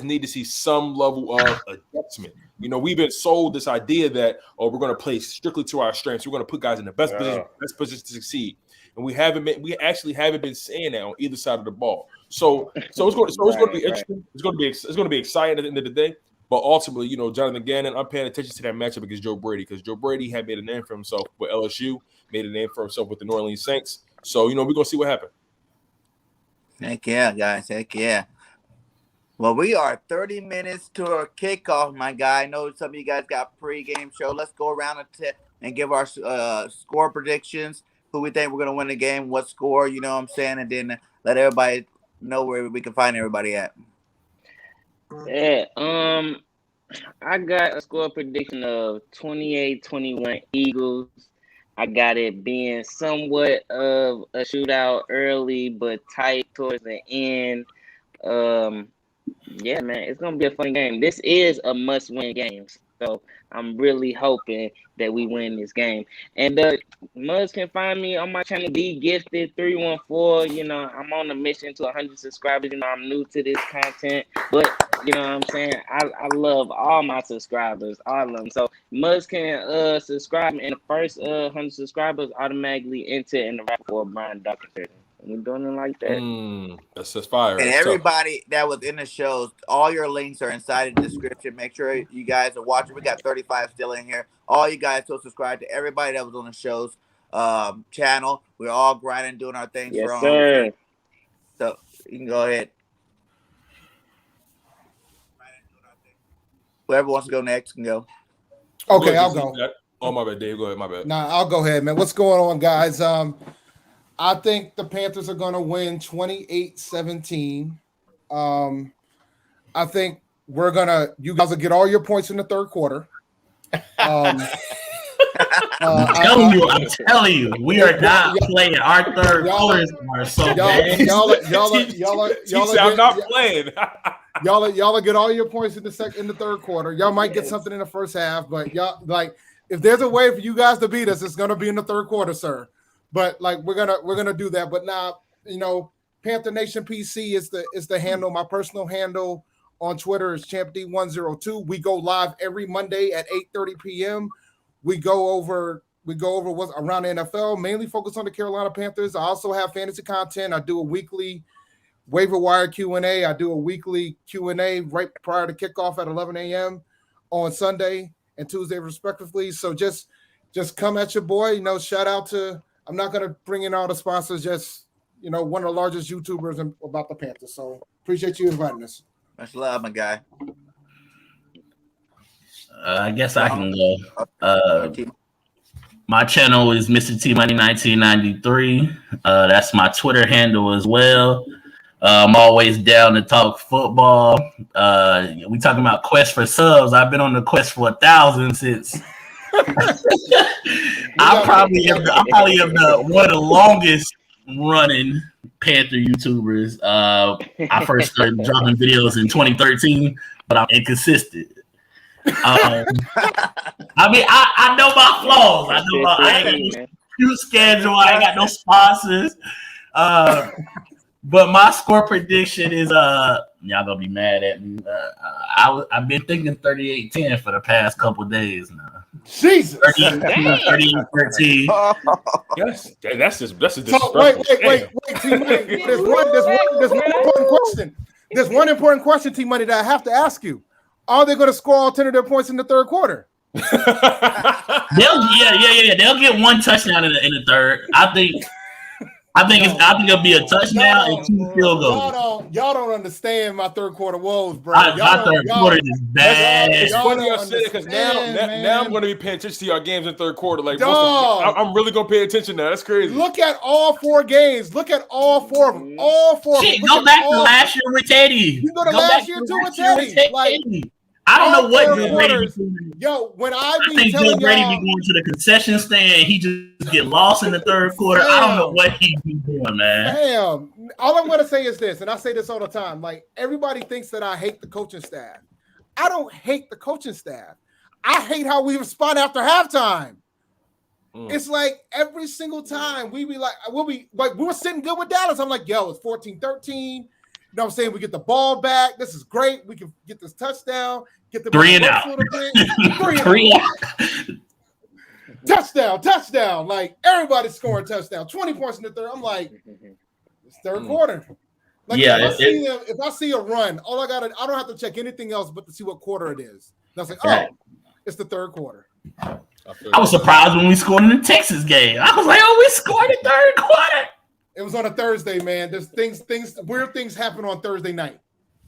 need to see some level of adjustment. We've been sold this idea that we're going to play strictly to our strengths. We're going to put guys in the best position to succeed, and we actually haven't been saying that on either side of the ball. So it's going to be interesting. It's going to be exciting at the end of the day. But ultimately, Jonathan Gannon, I'm paying attention to that matchup against Joe Brady, because Joe Brady had made a name for himself with LSU, made a name for himself with the New Orleans Saints. So we're going to see what happens. Heck yeah, guys. Heck yeah. Well, we are 30 minutes to our kickoff, my guy. I know some of you guys got pregame show. Let's go around and give our score predictions, who we think we're going to win the game, what score, you know what I'm saying, and then let everybody know where we can find everybody at. Yeah, I got a score prediction of 28-21 Eagles. I got it being somewhat of a shootout early, but tight towards the end. Yeah, man, it's gonna be a fun game. This is a must-win game, so I'm really hoping that we win this game. And Muzz can find me on my channel, DGifted314. I'm on a mission to 100 subscribers. I'm new to this content, but you know what I'm saying? I love all my subscribers, all of them. So Muzz can subscribe, and the first 100 subscribers automatically enter in the raffle for Brian Dawkins Jersey. We're doing it like that. That's fire. And everybody that was in the shows, all your links are inside the description. Make sure you guys are watching. We got 35 still in here. All you guys will subscribe to everybody that was on the show's channel. We're all grinding, doing our things. Yes, sir. So you can go ahead. Whoever wants to go next can go. Okay, I'll go. Oh, my bad, Dave. Go ahead. My bad. Nah, I'll go ahead, man. What's going on, guys? I think the Panthers are going to win 28-17. I think you guys will get all your points in the third quarter. I'm telling you, we are not playing. Our third quarters are so bad. I'm not playing. y'all get all your points in the third quarter. Y'all might get something in the first half, but y'all if there's a way for you guys to beat us, it's going to be in the third quarter, sir. But we're gonna do that. But now, Panther Nation PC is the handle. My personal handle on Twitter is ChampD102. We go live every Monday at 8:30 p.m. We go over what's around the NFL, mainly focused on the Carolina Panthers. I also have fantasy content. I do a weekly waiver wire Q&A. I do a weekly Q&A right prior to kickoff at 11 a.m. on Sunday and Tuesday, respectively. So just come at your boy. Shout out to. I'm not going to bring in all the sponsors. Just one of the largest YouTubers about the Panthers. So appreciate you inviting us. Much love, my guy. I guess I can go. My channel is Mr. T Money 1993. That's my Twitter handle as well. I'm always down to talk football. We talking about quest for subs. I've been on the quest for 1,000 since. I'm probably one of the longest running Panther YouTubers. I first started dropping videos in 2013, but I'm inconsistent. I mean, I know my flaws. I ain't got no huge schedule. I ain't got no sponsors. But my score prediction is y'all gonna be mad at me. I've been thinking 38-10 for the past couple of days now. Jesus, 38-13. Yes, that's a disrespectful. So wait. T-Money, there's one important question. There's one important question, T-Money, that I have to ask you. Are they going to score all 10 of their points in the third quarter? They'll get one touchdown in the third. I think it'll be a touchdown and 2 field goals. Y'all don't understand my third quarter woes, bro. My third quarter is bad. It's funny I said it because now I'm going to be paying attention to our games in the third quarter. Like, I'm really going to pay attention now. That's crazy. Look at all 4 games. Look at all 4 of them. All 4 of them. Go back to last year with Teddy. You go to last year too with Teddy. Like, I don't know what Joe Brady be doing. Yo, when I think Joe Brady be going to the concession stand, he just get lost in the third quarter. I don't know what he be doing, man. Damn. All I'm going to say is this, and I say this all the time. Like, everybody thinks that I hate the coaching staff. I don't hate the coaching staff. I hate how we respond after halftime. It's like every single time we were sitting good with Dallas. I'm like, yo, it's 14-13. You know what I'm saying? We get the ball back. This is great. We can get this touchdown. Get the 3 and out. 3 out. Touchdown. Like, everybody's scoring touchdown. 20 points in the third. I'm like, it's third quarter. Like, if I see a run, I don't have to check anything else but to see what quarter it is. And I was like, it's the third quarter. I was surprised when we scored in the Texas game. I was like, we scored in third quarter. It was on a Thursday, man. There's weird things happen on Thursday night.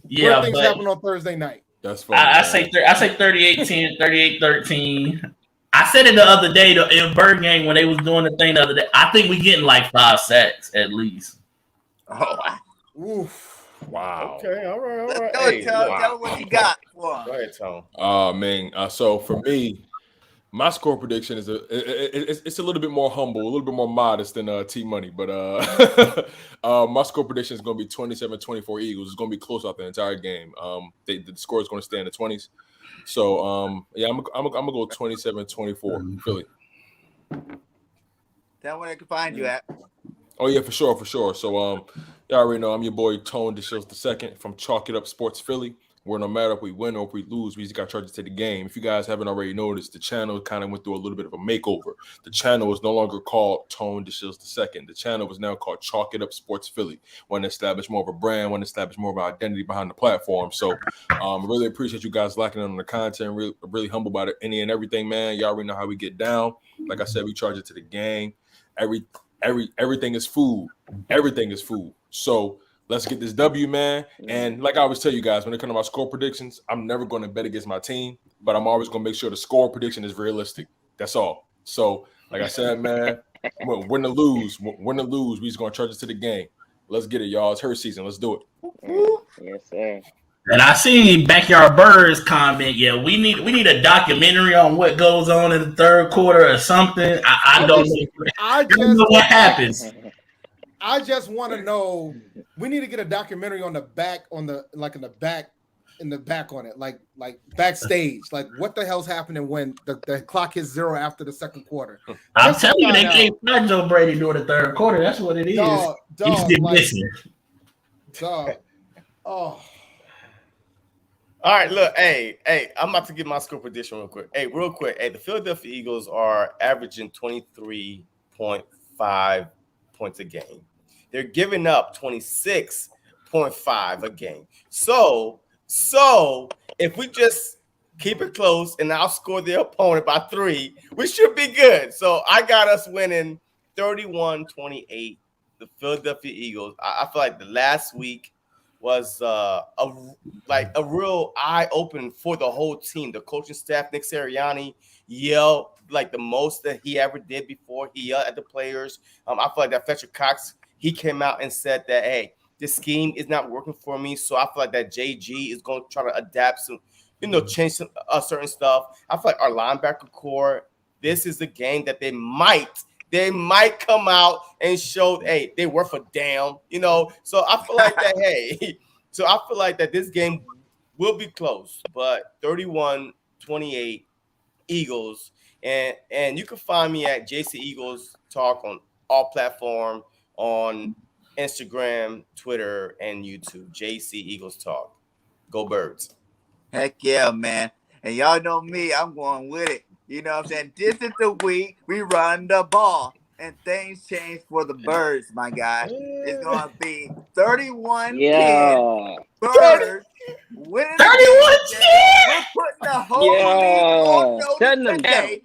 Yeah, weird things happen on Thursday night. That's funny. I say 38-10, 38-13. I said it the other day in Bird game when they was doing the thing the other day. I think we getting like 5 sacks at least. Oof. Wow. Okay, all right. Hey, tell them what you got. Go ahead, Tone. Man. So for me, my score prediction is it's a little bit more humble, a little bit more modest than T Money, but my score prediction is going to be 27-24 Eagles. It's going to be close out the entire game. The score is going to stay in the 20s. So I'm gonna go 27-24 Philly. Tell where they can find you at. Oh yeah, for sure. So y'all already know I'm your boy Tone DeShields II from Chalk It Up Sports Philly. Where no matter if we win or if we lose, we just got charged to the game. If you guys haven't already noticed, the channel kind of went through a little bit of a makeover. The channel is no longer called Tone DeShields II. The channel is now called Chalk It Up Sports Philly. Want to establish more of a brand, want to establish more of an identity behind the platform. So really appreciate you guys locking in on the content. Really humble about it. Any and everything, man. Y'all already know how we get down. Like I said, we charge it to the game. Everything is food. Everything is food. So let's get this W, man. And like I always tell you guys, when it comes to my score predictions, I'm never going to bet against my team, but I'm always going to make sure the score prediction is realistic. That's all. So, like I said, man, win or lose, we just going to charge it to the game. Let's get it, y'all. It's her season. Let's do it. Yes, sir. And I seen Backyard Birds comment. Yeah, we need a documentary on what goes on in the third quarter or something. I don't know what happens. I just want to know. We need to get a documentary on the back, in the back on it, like backstage. Like, what the hell's happening when the clock hits 0 after the second quarter? I'm telling you, they can't find Joe Brady during the third quarter. That's what it is. He's still missing. Oh. All right, look, hey, I'm about to get my score prediction real quick. Hey, the Philadelphia Eagles are averaging 23.5 points a game. They're giving up 26.5 a game. So if we just keep it close and outscore the opponent by 3, we should be good. So I got us winning 31-28 the Philadelphia Eagles. I feel like the last week was a real eye opening for the whole team. The coaching staff, Nick Sirianni, yelled like the most that he ever did before. He yelled at the players. I feel like that Fletcher Cox, he came out and said that, hey, this scheme is not working for me. So I feel like that JG is going to try to adapt some, change some certain stuff. I feel like our linebacker core, this is the game that they might come out and show, hey, they worth a damn, So I feel like that, I feel like that this game will be close, but 31-28 Eagles. And you can find me at JC Eagles Talk on all platforms, on Instagram, Twitter, and YouTube. JC Eagles Talk. Go Birds. Heck yeah, man. And y'all know me, I'm going with it. You know what I'm saying? This is the week we run the ball. And things change for the Birds, my guy. It's going to be 31-10. Birds winning 31-10. We're putting the whole league on notice today.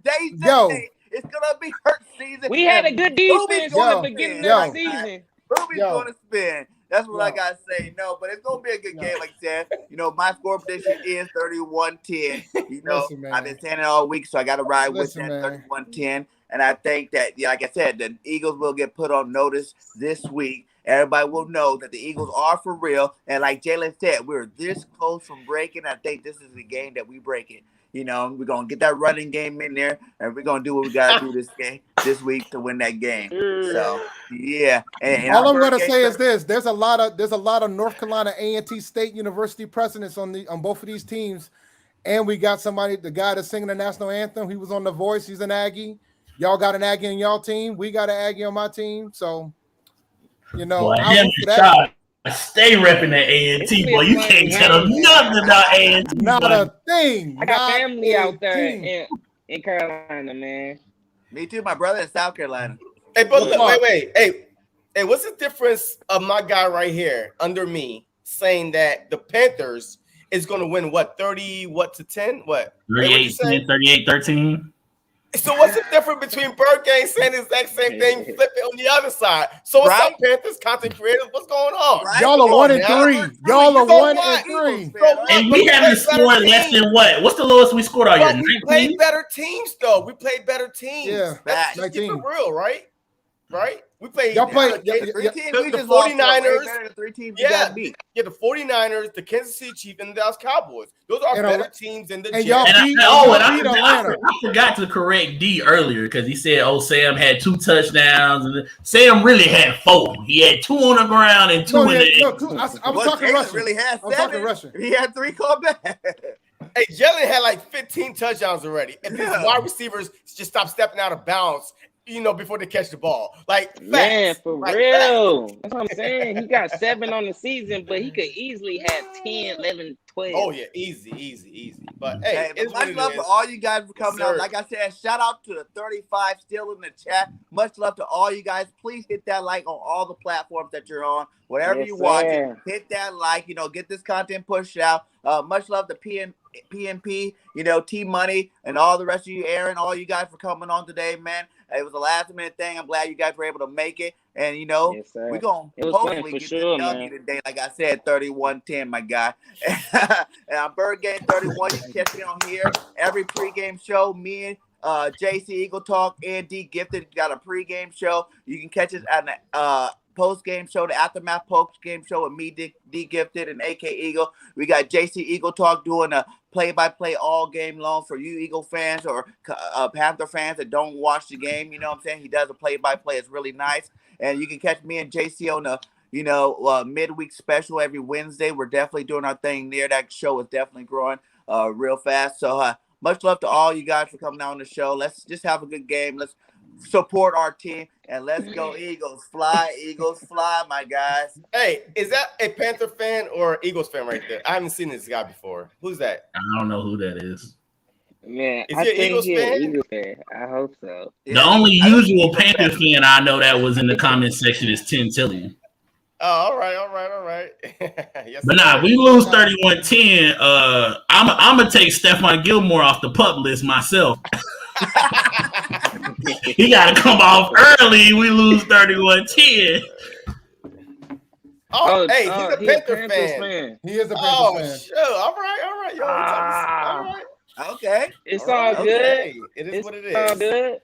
Today's the day. It's going to be hurt season. We had a good defense in the beginning of the season. Ruby's going to spin. That's what I got to say. No, but it's going to be a good game, like I said. My score prediction is 31-10. Listen, I've been saying it all week, so I got to ride with that 31-10. And I think that, like I said, the Eagles will get put on notice this week. Everybody will know that the Eagles are for real. And like Jalen said, we're this close from breaking. I think this is the game that we break it. We're going to get that running game in there, and we're going to do what we got to do this week to win that game. So, yeah. And all I'm going to say is this. There's a lot of North Carolina A&T State University presidents on both of these teams. And we got the guy that's singing the national anthem. He was on The Voice. He's an Aggie. Y'all got an Aggie on y'all team. We got an Aggie on my team. So, boy, stay repping that A&T, boy. You can't tell them nothing about A&T. Not a thing. I got family out there in Carolina, man. Me too. My brother in South Carolina. Hey, but wait. Hey, what's the difference of my guy right here under me saying that the Panthers is going to win 30-10? What? 38-13. So what's the difference between Pregame saying the exact same thing, flipping on the other side? So what's up, Panthers, content creators? What's going on? Right? Y'all are 1-3. Y'all are 1-3. And we haven't scored less than what? What's the lowest we scored all year? We played better teams, though. We played better teams. Yeah, that's just keep it real, right? We played. Y'all played the 49ers. 3 teams. Yeah, the 49ers, the Kansas City Chiefs, and the Dallas Cowboys. Those are better teams than the Jets. I forgot to correct D earlier because he said, Sam had 2 touchdowns. And Sam really had 4. He had 2 on the ground and 2 in the air. I'm talking Russian. Really had 7. I'm talking Russian. He had 3 callbacks. Hey, Jalen had like 15 touchdowns already. And these wide receivers just stop stepping out of bounds, before they catch the ball. Like, man, facts. for real. That's what I'm saying. He got 7 on the season, but he could easily have 10, 11, 12. Oh, yeah, easy. But, hey, much love to all you guys for coming out. Like I said, shout out to the 35 still in the chat. Much love to all you guys. Please hit that like on all the platforms that you're on. Whatever you watch, hit that like, get this content pushed out. Much love to PNP, T-Money, and all the rest of you, Aaron, all you guys for coming on today, man. It was a last-minute thing. I'm glad you guys were able to make it. And, we're going to hopefully get this W today. Like I said, 31-10, my guy. And I'm Pregame 31. You can catch me on here every pregame show. Me and JC Eagle Talk and D Gifted got a pregame show. You can catch us at the post-game show, the Aftermath post-game show with me, D Gifted, and AK Eagle. We got JC Eagle Talk doing a play-by-play all game long for you Eagle fans or Panther fans that don't watch the game. You know what I'm saying? He does a play-by-play. It's really nice. And you can catch me and JC on the midweek special every Wednesday. We're definitely doing our thing there. That show is definitely growing real fast. So much love to all you guys for coming out on the show. Let's just have a good game. Let's support our team, and let's go Eagles fly, my guys. Hey, is that a Panther fan or Eagles fan right there? I haven't seen this guy before. Who's that? I don't know who that is. Man, is he an Eagles fan? Eagles fan? I hope so. The only usual Panther fan I know that was in the comment section is Tim Tillian. Oh, all right. Yes, but nah, we lose 31-10. I'm gonna take Stephon Gilmore off the pup list myself. He got to come off early. We lose 31-10. Oh, hey, he's a Panthers fan. He is a Panthers fan. Sure. All right. Yo, all right. Okay. It's all good. It is what it is. All good.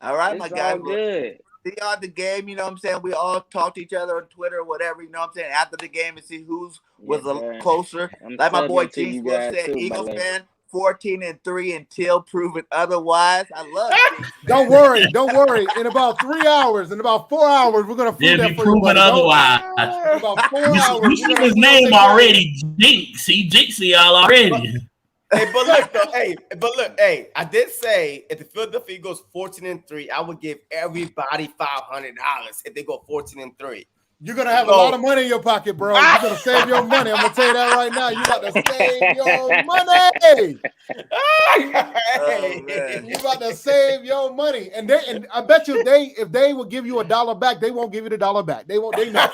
All right, my guys. All good. See y'all at the game, you know what I'm saying? We all talk to each other on Twitter or whatever, you know what I'm saying? After the game and see who's was closer. Like my boy G Swift said, Eagles fan, 14-3 until proven otherwise. I love it. Don't worry. In about 3 hours, in about 4 hours, we're gonna prove that for you. Proven otherwise. In about 4 hours. You see his name already. Jinx. He jinxed y'all already. Hey, I did say if the Philadelphia Eagles 14-3, I would give everybody $500 if they go 14-3. You're gonna have a lot of money in your pocket, bro. You're gonna save your money. I'm gonna tell you that right now. You got to save your money. You got to save your money. And I bet you if they will give you $1 back, they won't give you the $1 back. They won't. They know.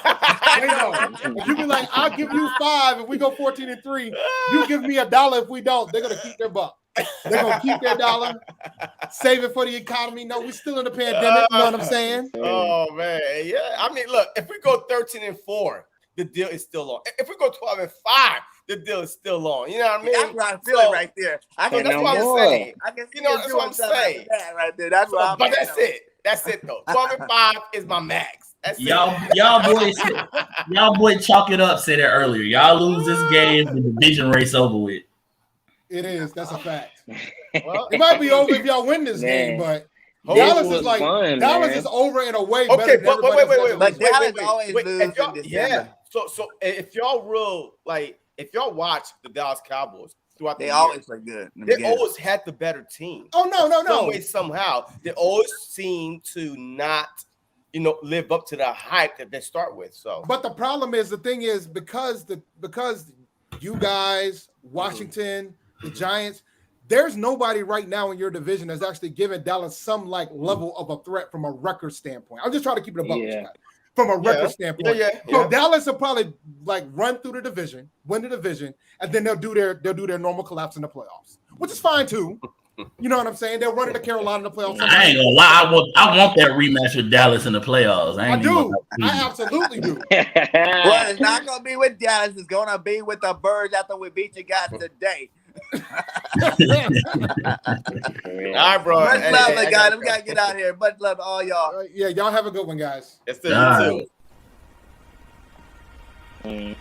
They know. If you be like, I'll give you $5 if we go 14-3. You give me $1 if we don't. They're gonna keep their buck. They're gonna keep their $1, save it for the economy. No, we're still in the pandemic. You know what I'm saying? Oh man, yeah. I mean, look, if we go 13-4, the deal is still on. If we go 12-5, the deal is still on. You know what I mean? That's what I'm feeling right there. That's what I'm saying. I can see that's what I'm saying. Right there. That's what I'm But that's it. That's it though. 12-5 is my max. That's y'all boys chalk it up. Said it earlier. Y'all lose this game, the division race over with. It is. That's a fact. Well, it might be over if y'all win this game, but Dallas is like fun, Dallas is over in a way. Okay, but wait. But Dallas always lose in December. Yeah. So if y'all watch the Dallas Cowboys throughout the year, always play good. They always had the better team. Oh no. Some way, somehow, they always seem to not, live up to the hype that they start with. So, but the problem is, the thing is, because you guys, Washington, the Giants, there's nobody right now in your division that's actually giving Dallas some level of a threat from a record standpoint. I'm just trying to keep it above from a record standpoint. So Dallas will probably run through the division, win the division, and then they'll do their normal collapse in the playoffs, which is fine too. You know what I'm saying? They'll run into Carolina in the playoffs. I ain't gonna lie. I want that rematch with Dallas in the playoffs. I do. I absolutely do. Well, it's not gonna be with Dallas. It's gonna be with the Birds after we beat you guys today. All right, bro. Much love, guys. We gotta get out here. Much love to all y'all. Yeah, y'all have a good one, guys. It's the you too.